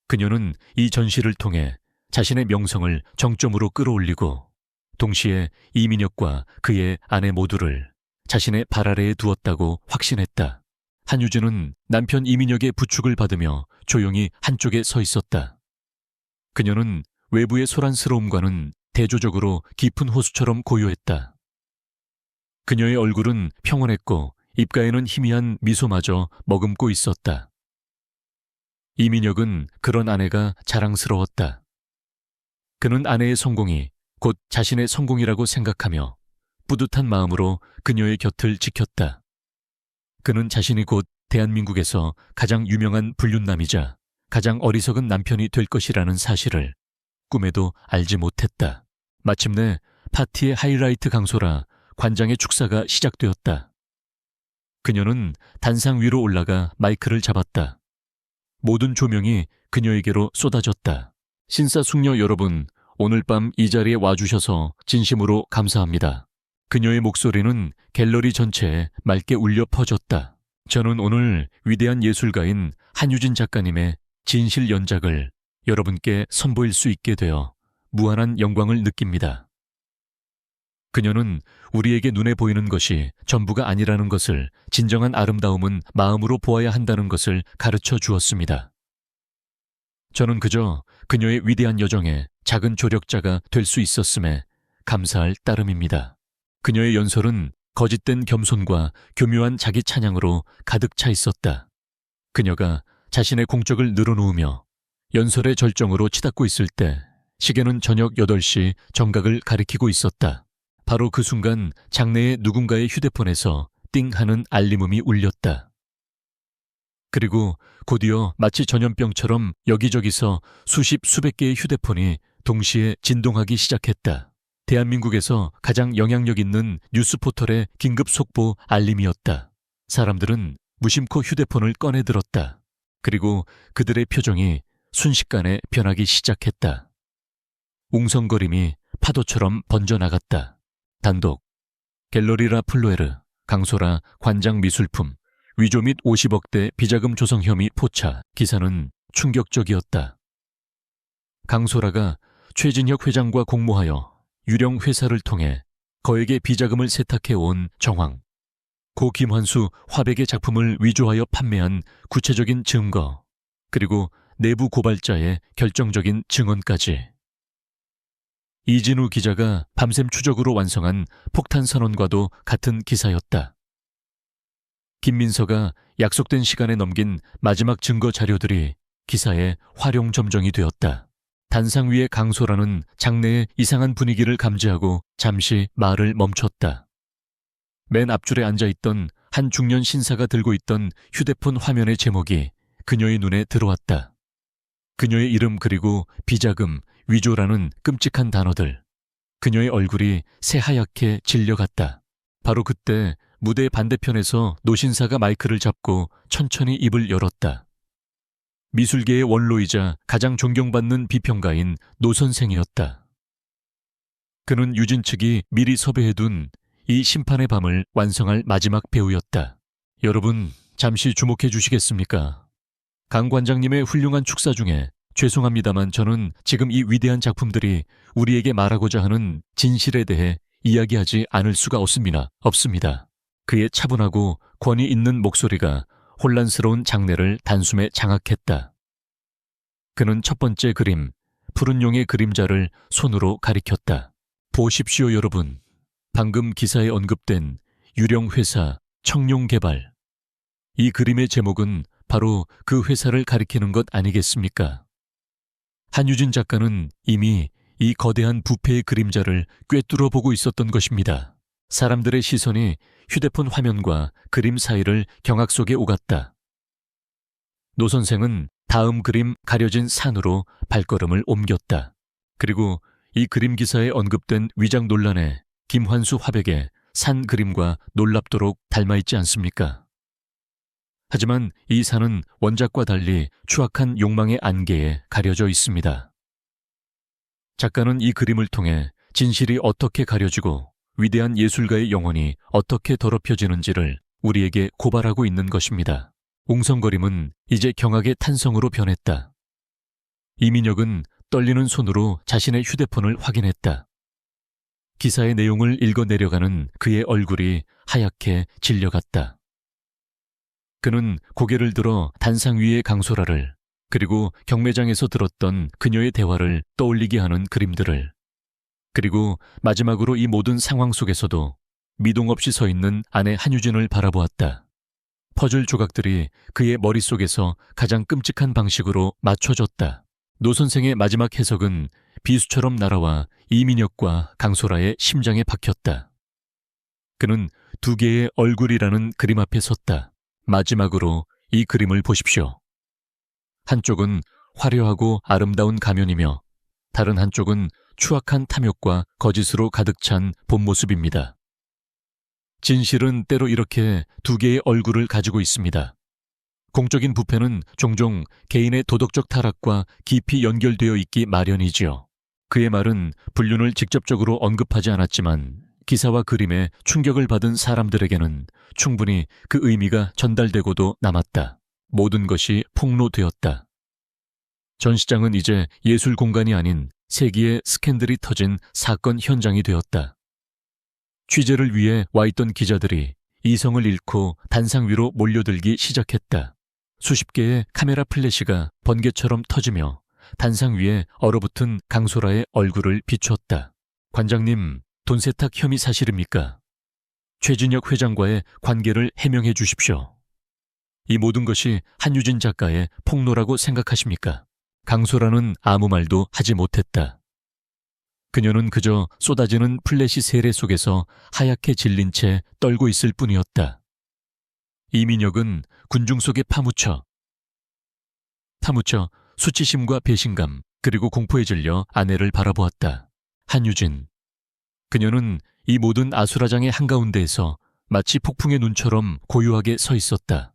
그녀는 이 전시를 통해 자신의 명성을 정점으로 끌어올리고 동시에 이민혁과 그의 아내 모두를 자신의 발 아래에 두었다고 확신했다. 한유진은 남편 이민혁의 부축을 받으며 조용히 한쪽에 서 있었다. 그녀는 외부의 소란스러움과는 대조적으로 깊은 호수처럼 고요했다. 그녀의 얼굴은 평온했고 입가에는 희미한 미소마저 머금고 있었다. 이민혁은 그런 아내가 자랑스러웠다. 그는 아내의 성공이 곧 자신의 성공이라고 생각하며 뿌듯한 마음으로 그녀의 곁을 지켰다. 그는 자신이 곧 대한민국에서 가장 유명한 불륜남이자 가장 어리석은 남편이 될 것이라는 사실을 꿈에도 알지 못했다. 마침내 파티의 하이라이트 강소라 관장의 축사가 시작되었다. 그녀는 단상 위로 올라가 마이크를 잡았다. 모든 조명이 그녀에게로 쏟아졌다. 신사숙녀 여러분, 오늘 밤 이 자리에 와주셔서 진심으로 감사합니다. 그녀의 목소리는 갤러리 전체에 맑게 울려 퍼졌다. 저는 오늘 위대한 예술가인 한유진 작가님의 진실 연작을 여러분께 선보일 수 있게 되어 무한한 영광을 느낍니다. 그녀는 우리에게 눈에 보이는 것이 전부가 아니라는 것을, 진정한 아름다움은 마음으로 보아야 한다는 것을 가르쳐 주었습니다. 저는 그저 그녀의 위대한 여정에 작은 조력자가 될 수 있었음에 감사할 따름입니다. 그녀의 연설은 거짓된 겸손과 교묘한 자기 찬양으로 가득 차 있었다. 그녀가 자신의 공적을 늘어놓으며 연설의 절정으로 치닫고 있을 때 시계는 저녁 8시 정각을 가리키고 있었다. 바로 그 순간 장내의 누군가의 휴대폰에서 띵 하는 알림음이 울렸다. 그리고 곧이어 마치 전염병처럼 여기저기서 수십 수백 개의 휴대폰이 동시에 진동하기 시작했다. 대한민국에서 가장 영향력 있는 뉴스 포털의 긴급 속보 알림이었다. 사람들은 무심코 휴대폰을 꺼내 들었다. 그리고 그들의 표정이 순식간에 변하기 시작했다. 웅성거림이 파도처럼 번져나갔다. 단독, 갤러리라 플로에르, 강소라 관장 미술품, 위조 및 50억대 비자금 조성 혐의 포차. 기사는 충격적이었다. 강소라가 최진혁 회장과 공모하여 유령 회사를 통해 거액의 비자금을 세탁해온 정황, 고 김환수 화백의 작품을 위조하여 판매한 구체적인 증거, 그리고 내부 고발자의 결정적인 증언까지. 이진우 기자가 밤샘 추적으로 완성한 폭탄 선언과도 같은 기사였다. 김민서가 약속된 시간에 넘긴 마지막 증거 자료들이 기사의 활용 점정이 되었다. 단상 위의 강소라는 장내의 이상한 분위기를 감지하고 잠시 말을 멈췄다. 맨 앞줄에 앉아있던 한 중년 신사가 들고 있던 휴대폰 화면의 제목이 그녀의 눈에 들어왔다. 그녀의 이름 그리고 비자금, 위조라는 끔찍한 단어들. 그녀의 얼굴이 새하얗게 질려갔다. 바로 그때 무대 반대편에서 노신사가 마이크를 잡고 천천히 입을 열었다. 미술계의 원로이자 가장 존경받는 비평가인 노 선생이었다. 그는 유진 측이 미리 섭외해둔 이 심판의 밤을 완성할 마지막 배우였다. 여러분, 잠시 주목해 주시겠습니까? 강 관장님의 훌륭한 축사 중에 죄송합니다만 저는 지금 이 위대한 작품들이 우리에게 말하고자 하는 진실에 대해 이야기하지 않을 수가 없습니다. 그의 차분하고 권위 있는 목소리가 혼란스러운 장내를 단숨에 장악했다. 그는 첫 번째 그림, 푸른 용의 그림자를 손으로 가리켰다. 보십시오, 여러분. 방금 기사에 언급된 유령 회사 청룡개발. 이 그림의 제목은 바로 그 회사를 가리키는 것 아니겠습니까? 한유진 작가는 이미 이 거대한 부패의 그림자를 꿰뚫어 보고 있었던 것입니다. 사람들의 시선이 휴대폰 화면과 그림 사이를 경악 속에 오갔다. 노 선생은 다음 그림 가려진 산으로 발걸음을 옮겼다. 그리고 이 그림 기사에 언급된 위장 논란에 김환수 화백의 산 그림과 놀랍도록 닮아있지 않습니까? 하지만 이 산은 원작과 달리 추악한 욕망의 안개에 가려져 있습니다. 작가는 이 그림을 통해 진실이 어떻게 가려지고 위대한 예술가의 영혼이 어떻게 더럽혀지는지를 우리에게 고발하고 있는 것입니다. 웅성거림은 이제 경악의 탄성으로 변했다. 이민혁은 떨리는 손으로 자신의 휴대폰을 확인했다. 기사의 내용을 읽어 내려가는 그의 얼굴이 하얗게 질려갔다. 그는 고개를 들어 단상 위의 강소라를, 그리고 경매장에서 들었던 그녀의 대화를 떠올리게 하는 그림들을, 그리고 마지막으로 이 모든 상황 속에서도 미동 없이 서 있는 아내 한유진을 바라보았다. 퍼즐 조각들이 그의 머릿속에서 가장 끔찍한 방식으로 맞춰졌다. 노 선생의 마지막 해석은 비수처럼 날아와 이민혁과 강소라의 심장에 박혔다. 그는 두 개의 얼굴이라는 그림 앞에 섰다. 마지막으로 이 그림을 보십시오. 한쪽은 화려하고 아름다운 가면이며 다른 한쪽은 추악한 탐욕과 거짓으로 가득 찬 본 모습입니다. 진실은 때로 이렇게 두 개의 얼굴을 가지고 있습니다. 공적인 부패는 종종 개인의 도덕적 타락과 깊이 연결되어 있기 마련이지요. 그의 말은 불륜을 직접적으로 언급하지 않았지만 기사와 그림에 충격을 받은 사람들에게는 충분히 그 의미가 전달되고도 남았다. 모든 것이 폭로되었다. 전시장은 이제 예술 공간이 아닌 세기의 스캔들이 터진 사건 현장이 되었다. 취재를 위해 와 있던 기자들이 이성을 잃고 단상 위로 몰려들기 시작했다. 수십 개의 카메라 플래시가 번개처럼 터지며 단상 위에 얼어붙은 강소라의 얼굴을 비추었다. 관장님, 돈 세탁 혐의 사실입니까? 최진혁 회장과의 관계를 해명해 주십시오. 이 모든 것이 한유진 작가의 폭로라고 생각하십니까? 강소라는 아무 말도 하지 못했다. 그녀는 그저 쏟아지는 플래시 세례 속에서 하얗게 질린 채 떨고 있을 뿐이었다. 이민혁은 군중 속에 파묻혀 수치심과 배신감 그리고 공포에 질려 아내를 바라보았다. 한유진. 그녀는 이 모든 아수라장의 한가운데에서 마치 폭풍의 눈처럼 고요하게 서 있었다.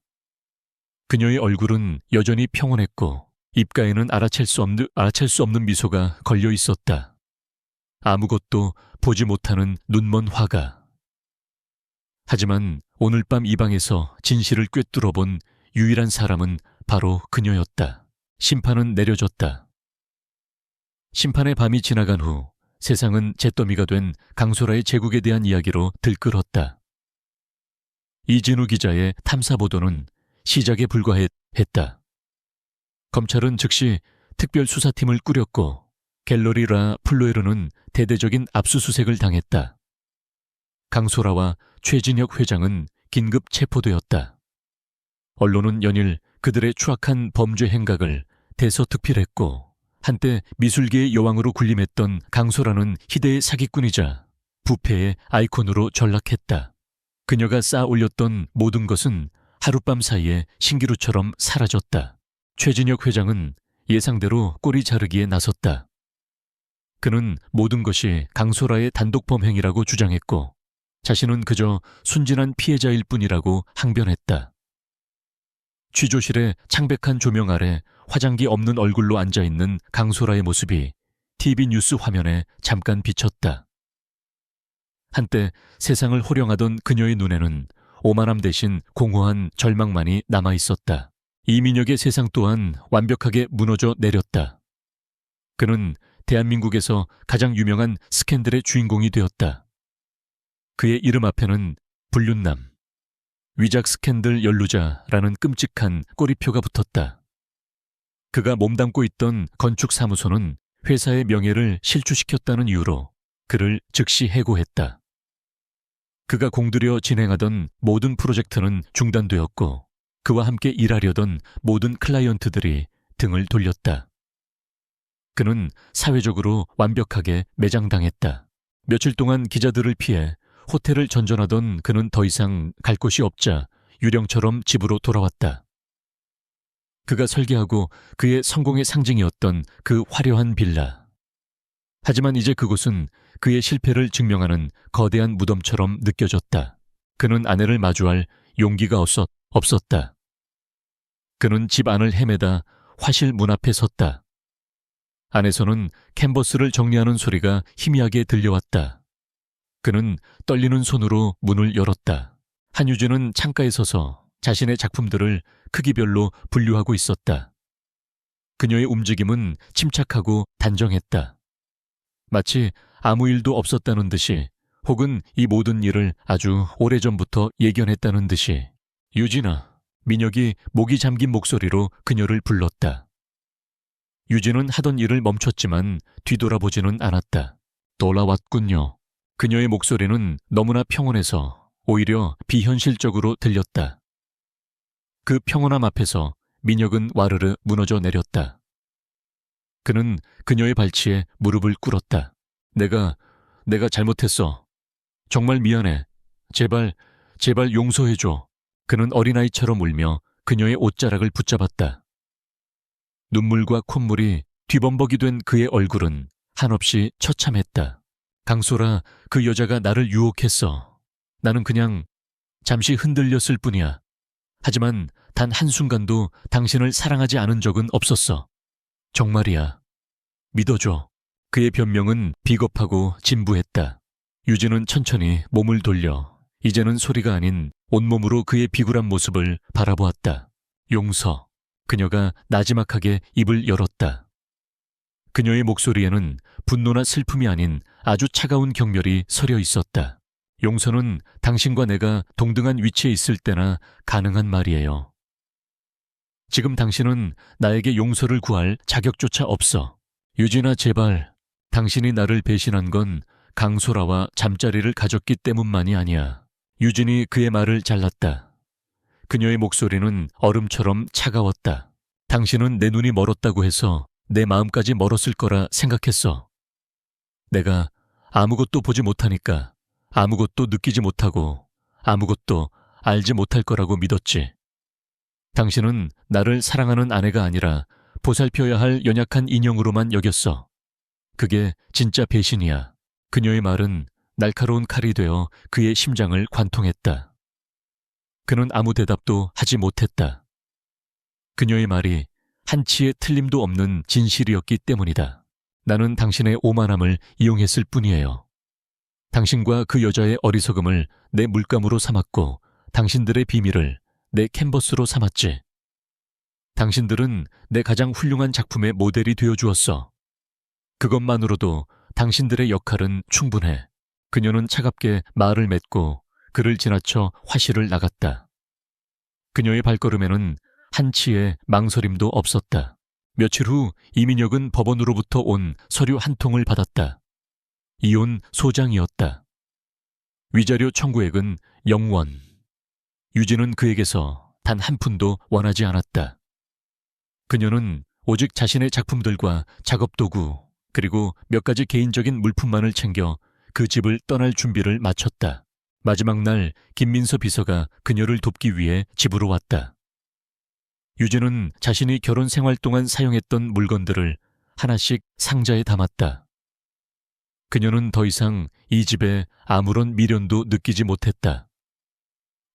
그녀의 얼굴은 여전히 평온했고 입가에는 알아챌 수 없는 미소가 걸려 있었다. 아무것도 보지 못하는 눈먼 화가. 하지만 오늘 밤 이 방에서 진실을 꿰뚫어 본 유일한 사람은 바로 그녀였다. 심판은 내려졌다. 심판의 밤이 지나간 후 세상은 잿더미가 된 강소라의 제국에 대한 이야기로 들끓었다. 이진우 기자의 탐사보도는 시작에 불과했다. 검찰은 즉시 특별수사팀을 꾸렸고 갤러리 라 플로에르는 대대적인 압수수색을 당했다. 강소라와 최진혁 회장은 긴급 체포되었다. 언론은 연일 그들의 추악한 범죄 행각을 대서특필했고 한때 미술계의 여왕으로 군림했던 강소라는 희대의 사기꾼이자 부패의 아이콘으로 전락했다. 그녀가 쌓아 올렸던 모든 것은 하룻밤 사이에 신기루처럼 사라졌다. 최진혁 회장은 예상대로 꼬리 자르기에 나섰다. 그는 모든 것이 강소라의 단독 범행이라고 주장했고 자신은 그저 순진한 피해자일 뿐이라고 항변했다. 취조실의 창백한 조명 아래 화장기 없는 얼굴로 앉아있는 강소라의 모습이 TV 뉴스 화면에 잠깐 비쳤다. 한때 세상을 호령하던 그녀의 눈에는 오만함 대신 공허한 절망만이 남아있었다. 이민혁의 세상 또한 완벽하게 무너져 내렸다. 그는 대한민국에서 가장 유명한 스캔들의 주인공이 되었다. 그의 이름 앞에는 불륜남, 위작 스캔들 연루자라는 끔찍한 꼬리표가 붙었다. 그가 몸담고 있던 건축사무소는 회사의 명예를 실추시켰다는 이유로 그를 즉시 해고했다. 그가 공들여 진행하던 모든 프로젝트는 중단되었고 그와 함께 일하려던 모든 클라이언트들이 등을 돌렸다. 그는 사회적으로 완벽하게 매장당했다. 며칠 동안 기자들을 피해 호텔을 전전하던 그는 더 이상 갈 곳이 없자 유령처럼 집으로 돌아왔다. 그가 설계하고 그의 성공의 상징이었던 그 화려한 빌라. 하지만 이제 그곳은 그의 실패를 증명하는 거대한 무덤처럼 느껴졌다. 그는 아내를 마주할 용기가 없었다. 그는 집 안을 헤매다 화실 문 앞에 섰다. 안에서는 캔버스를 정리하는 소리가 희미하게 들려왔다. 그는 떨리는 손으로 문을 열었다. 한유진은 창가에 서서 자신의 작품들을 크기별로 분류하고 있었다. 그녀의 움직임은 침착하고 단정했다. 마치 아무 일도 없었다는 듯이, 혹은 이 모든 일을 아주 오래전부터 예견했다는 듯이. 유진아, 민혁이 목이 잠긴 목소리로 그녀를 불렀다. 유진은 하던 일을 멈췄지만 뒤돌아보지는 않았다. 돌아왔군요. 그녀의 목소리는 너무나 평온해서 오히려 비현실적으로 들렸다. 그 평온함 앞에서 민혁은 와르르 무너져 내렸다. 그는 그녀의 발치에 무릎을 꿇었다. 내가 잘못했어. 정말 미안해. 제발 용서해줘. 그는 어린아이처럼 울며 그녀의 옷자락을 붙잡았다. 눈물과 콧물이 뒤범벅이 된 그의 얼굴은 한없이 처참했다. 강소라, 그 여자가 나를 유혹했어. 나는 그냥 잠시 흔들렸을 뿐이야. 하지만 단 한순간도 당신을 사랑하지 않은 적은 없었어. 정말이야. 믿어줘. 그의 변명은 비겁하고 진부했다. 유진은 천천히 몸을 돌려 이제는 소리가 아닌 온몸으로 그의 비굴한 모습을 바라보았다. 용서. 그녀가 나지막하게 입을 열었다. 그녀의 목소리에는 분노나 슬픔이 아닌 아주 차가운 경멸이 서려 있었다. 용서는 당신과 내가 동등한 위치에 있을 때나 가능한 말이에요. 지금 당신은 나에게 용서를 구할 자격조차 없어. 유진아, 제발. 당신이 나를 배신한 건 강소라와 잠자리를 가졌기 때문만이 아니야. 유진이 그의 말을 잘랐다. 그녀의 목소리는 얼음처럼 차가웠다. 당신은 내 눈이 멀었다고 해서 내 마음까지 멀었을 거라 생각했어. 내가 아무것도 보지 못하니까 아무것도 느끼지 못하고 아무것도 알지 못할 거라고 믿었지. 당신은 나를 사랑하는 아내가 아니라 보살펴야 할 연약한 인형으로만 여겼어. 그게 진짜 배신이야. 그녀의 말은 날카로운 칼이 되어 그의 심장을 관통했다. 그는 아무 대답도 하지 못했다. 그녀의 말이 한치의 틀림도 없는 진실이었기 때문이다. 나는 당신의 오만함을 이용했을 뿐이에요. 당신과 그 여자의 어리석음을 내 물감으로 삼았고 당신들의 비밀을 내 캔버스로 삼았지. 당신들은 내 가장 훌륭한 작품의 모델이 되어주었어. 그것만으로도 당신들의 역할은 충분해. 그녀는 차갑게 말을 맺고 그를 지나쳐 화실을 나갔다. 그녀의 발걸음에는 한치의 망설임도 없었다. 며칠 후 이민혁은 법원으로부터 온 서류 한 통을 받았다. 이혼 소장이었다. 위자료 청구액은 0원. 유진은 그에게서 단 한 푼도 원하지 않았다. 그녀는 오직 자신의 작품들과 작업도구 그리고 몇 가지 개인적인 물품만을 챙겨 그 집을 떠날 준비를 마쳤다. 마지막 날 김민서 비서가 그녀를 돕기 위해 집으로 왔다. 유진은 자신이 결혼 생활 동안 사용했던 물건들을 하나씩 상자에 담았다. 그녀는 더 이상 이 집에 아무런 미련도 느끼지 못했다.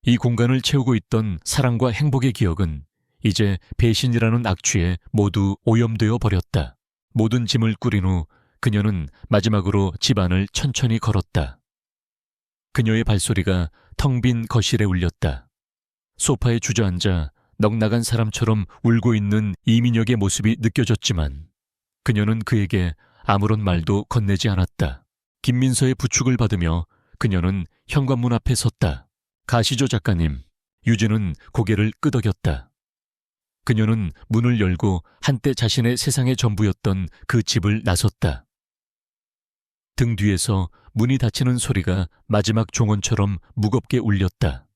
이 공간을 채우고 있던 사랑과 행복의 기억은 이제 배신이라는 악취에 모두 오염되어 버렸다. 모든 짐을 꾸린 후 그녀는 마지막으로 집 안을 천천히 걸었다. 그녀의 발소리가 텅 빈 거실에 울렸다. 소파에 주저앉아 넉나간 사람처럼 울고 있는 이민혁의 모습이 느껴졌지만 그녀는 그에게 아무런 말도 건네지 않았다. 김민서의 부축을 받으며 그녀는 현관문 앞에 섰다. 가시죠, 작가님. 유진은 고개를 끄덕였다. 그녀는 문을 열고 한때 자신의 세상의 전부였던 그 집을 나섰다. 등 뒤에서 문이 닫히는 소리가 마지막 종언처럼 무겁게 울렸다.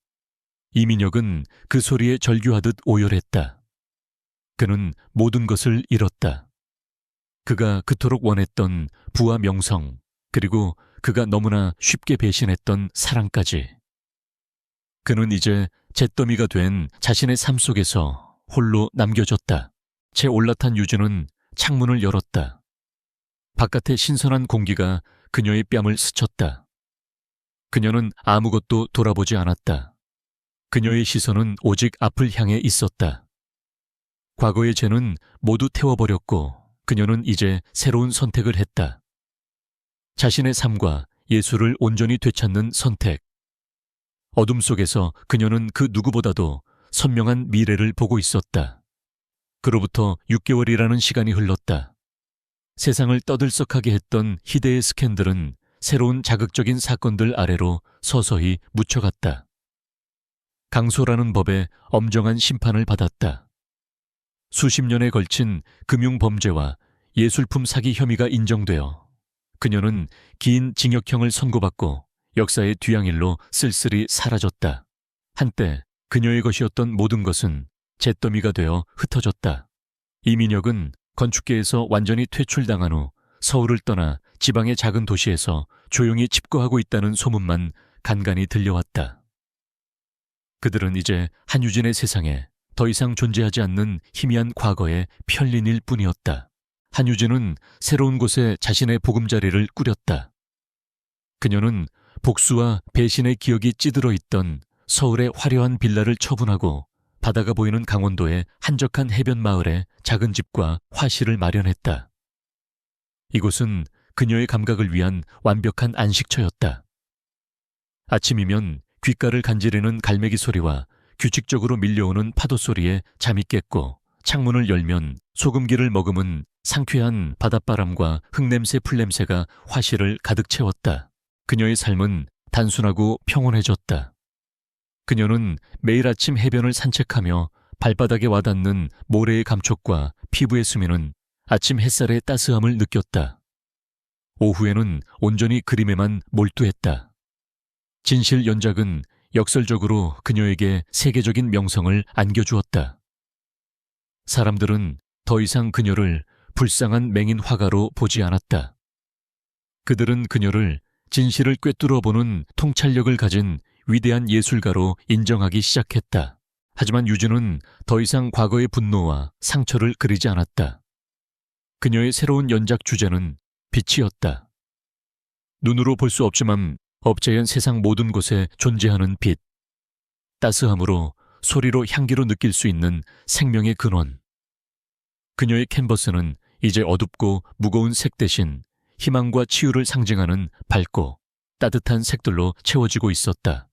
이민혁은 그 소리에 절규하듯 오열했다. 그는 모든 것을 잃었다. 그가 그토록 원했던 부와 명성, 그리고 그가 너무나 쉽게 배신했던 사랑까지. 그는 이제 잿더미가 된 자신의 삶 속에서 홀로 남겨졌다. 채 올라탄 유진은 창문을 열었다. 바깥의 신선한 공기가 그녀의 뺨을 스쳤다. 그녀는 아무것도 돌아보지 않았다. 그녀의 시선은 오직 앞을 향해 있었다. 과거의 죄는 모두 태워버렸고 그녀는 이제 새로운 선택을 했다. 자신의 삶과 예술을 온전히 되찾는 선택. 어둠 속에서 그녀는 그 누구보다도 선명한 미래를 보고 있었다. 그로부터 6개월이라는 시간이 흘렀다. 세상을 떠들썩하게 했던 희대의 스캔들은 새로운 자극적인 사건들 아래로 서서히 묻혀갔다. 강소라는 법에 엄정한 심판을 받았다. 수십 년에 걸친 금융범죄와 예술품 사기 혐의가 인정되어 그녀는 긴 징역형을 선고받고 역사의 뒤양일로 쓸쓸히 사라졌다. 한때 그녀의 것이었던 모든 것은 잿더미가 되어 흩어졌다. 이민혁은 건축계에서 완전히 퇴출당한 후 서울을 떠나 지방의 작은 도시에서 조용히 칩거하고 있다는 소문만 간간히 들려왔다. 그들은 이제 한유진의 세상에 더 이상 존재하지 않는 희미한 과거의 편린일 뿐이었다. 한유진은 새로운 곳에 자신의 보금자리를 꾸렸다. 그녀는 복수와 배신의 기억이 찌들어 있던 서울의 화려한 빌라를 처분하고 바다가 보이는 강원도의 한적한 해변 마을에 작은 집과 화실을 마련했다. 이곳은 그녀의 감각을 위한 완벽한 안식처였다. 아침이면 귓가를 간지르는 갈매기 소리와 규칙적으로 밀려오는 파도 소리에 잠이 깼고 창문을 열면 소금기를 머금은 상쾌한 바닷바람과 흙냄새 풀냄새가 화실을 가득 채웠다. 그녀의 삶은 단순하고 평온해졌다. 그녀는 매일 아침 해변을 산책하며 발바닥에 와닿는 모래의 감촉과 피부에 스미는 아침 햇살의 따스함을 느꼈다. 오후에는 온전히 그림에만 몰두했다. 진실 연작은 역설적으로 그녀에게 세계적인 명성을 안겨주었다. 사람들은 더 이상 그녀를 불쌍한 맹인 화가로 보지 않았다. 그들은 그녀를 진실을 꿰뚫어 보는 통찰력을 가진 위대한 예술가로 인정하기 시작했다. 하지만 유진은 더 이상 과거의 분노와 상처를 그리지 않았다. 그녀의 새로운 연작 주제는 빛이었다. 눈으로 볼 수 없지만 업자연 세상 모든 곳에 존재하는 빛. 따스함으로 소리로 향기로 느낄 수 있는 생명의 근원. 그녀의 캔버스는 이제 어둡고 무거운 색 대신 희망과 치유를 상징하는 밝고 따뜻한 색들로 채워지고 있었다.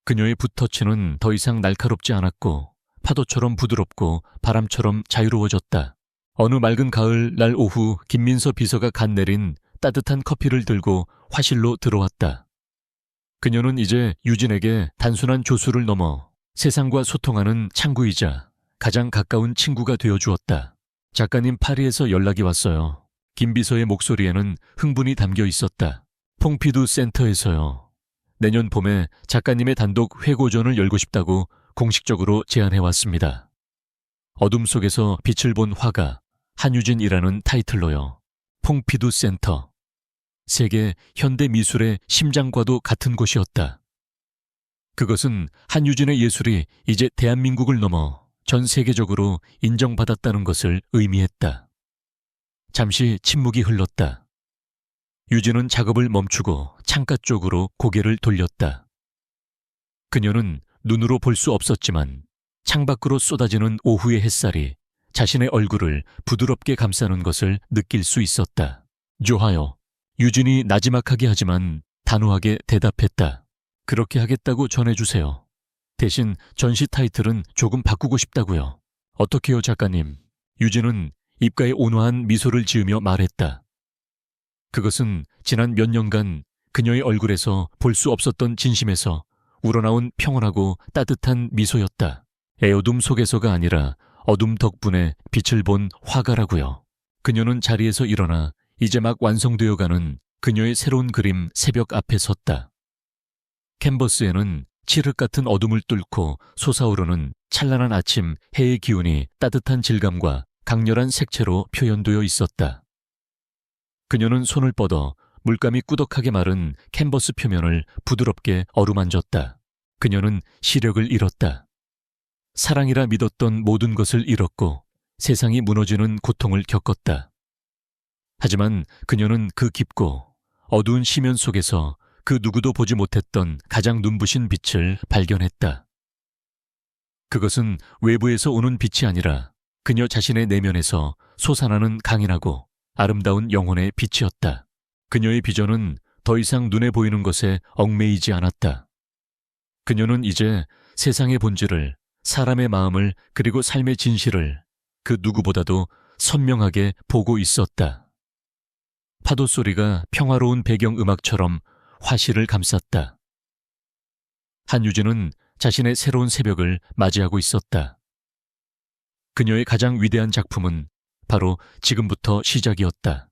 그녀의 붓터치는 더 이상 날카롭지 않았고 파도처럼 부드럽고 바람처럼 자유로워졌다. 어느 맑은 가을 날 오후 김민서 비서가 간 내린 따뜻한 커피를 들고 화실로 들어왔다. 그녀는 이제 유진에게 단순한 조수를 넘어 세상과 소통하는 창구이자 가장 가까운 친구가 되어주었다. 작가님 파리에서 연락이 왔어요. 김 비서의 목소리에는 흥분이 담겨 있었다. 퐁피두 센터에서요. 내년 봄에 작가님의 단독 회고전을 열고 싶다고 공식적으로 제안해왔습니다. 어둠 속에서 빛을 본 화가 한유진이라는 타이틀로요. 퐁피두 센터. 세계 현대 미술의 심장과도 같은 곳이었다. 그것은 한유진의 예술이 이제 대한민국을 넘어 전 세계적으로 인정받았다는 것을 의미했다. 잠시 침묵이 흘렀다. 유진은 작업을 멈추고 창가 쪽으로 고개를 돌렸다. 그녀는 눈으로 볼 수 없었지만 창밖으로 쏟아지는 오후의 햇살이 자신의 얼굴을 부드럽게 감싸는 것을 느낄 수 있었다. 좋아요. 유진이 나지막하게 하지만 단호하게 대답했다. 그렇게 하겠다고 전해주세요. 대신 전시 타이틀은 조금 바꾸고 싶다고요. 어떻게요, 작가님? 유진은 입가에 온화한 미소를 지으며 말했다. 그것은 지난 몇 년간 그녀의 얼굴에서 볼 수 없었던 진심에서 우러나온 평온하고 따뜻한 미소였다. 애어둠 속에서가 아니라 어둠 덕분에 빛을 본 화가라고요. 그녀는 자리에서 일어나 이제 막 완성되어가는 그녀의 새로운 그림 새벽 앞에 섰다. 캔버스에는 칠흑 같은 어둠을 뚫고 솟아오르는 찬란한 아침 해의 기운이 따뜻한 질감과 강렬한 색채로 표현되어 있었다. 그녀는 손을 뻗어 물감이 꾸덕하게 마른 캔버스 표면을 부드럽게 어루만졌다. 그녀는 시력을 잃었다. 사랑이라 믿었던 모든 것을 잃었고 세상이 무너지는 고통을 겪었다. 하지만 그녀는 그 깊고 어두운 시면 속에서 그 누구도 보지 못했던 가장 눈부신 빛을 발견했다. 그것은 외부에서 오는 빛이 아니라 그녀 자신의 내면에서 솟아나는 강인하고 아름다운 영혼의 빛이었다. 그녀의 비전은 더 이상 눈에 보이는 것에 얽매이지 않았다. 그녀는 이제 세상의 본질을, 사람의 마음을 그리고 삶의 진실을 그 누구보다도 선명하게 보고 있었다. 파도 소리가 평화로운 배경음악처럼 화실을 감쌌다. 한유진은 자신의 새로운 새벽을 맞이하고 있었다. 그녀의 가장 위대한 작품은 바로 지금부터 시작이었다.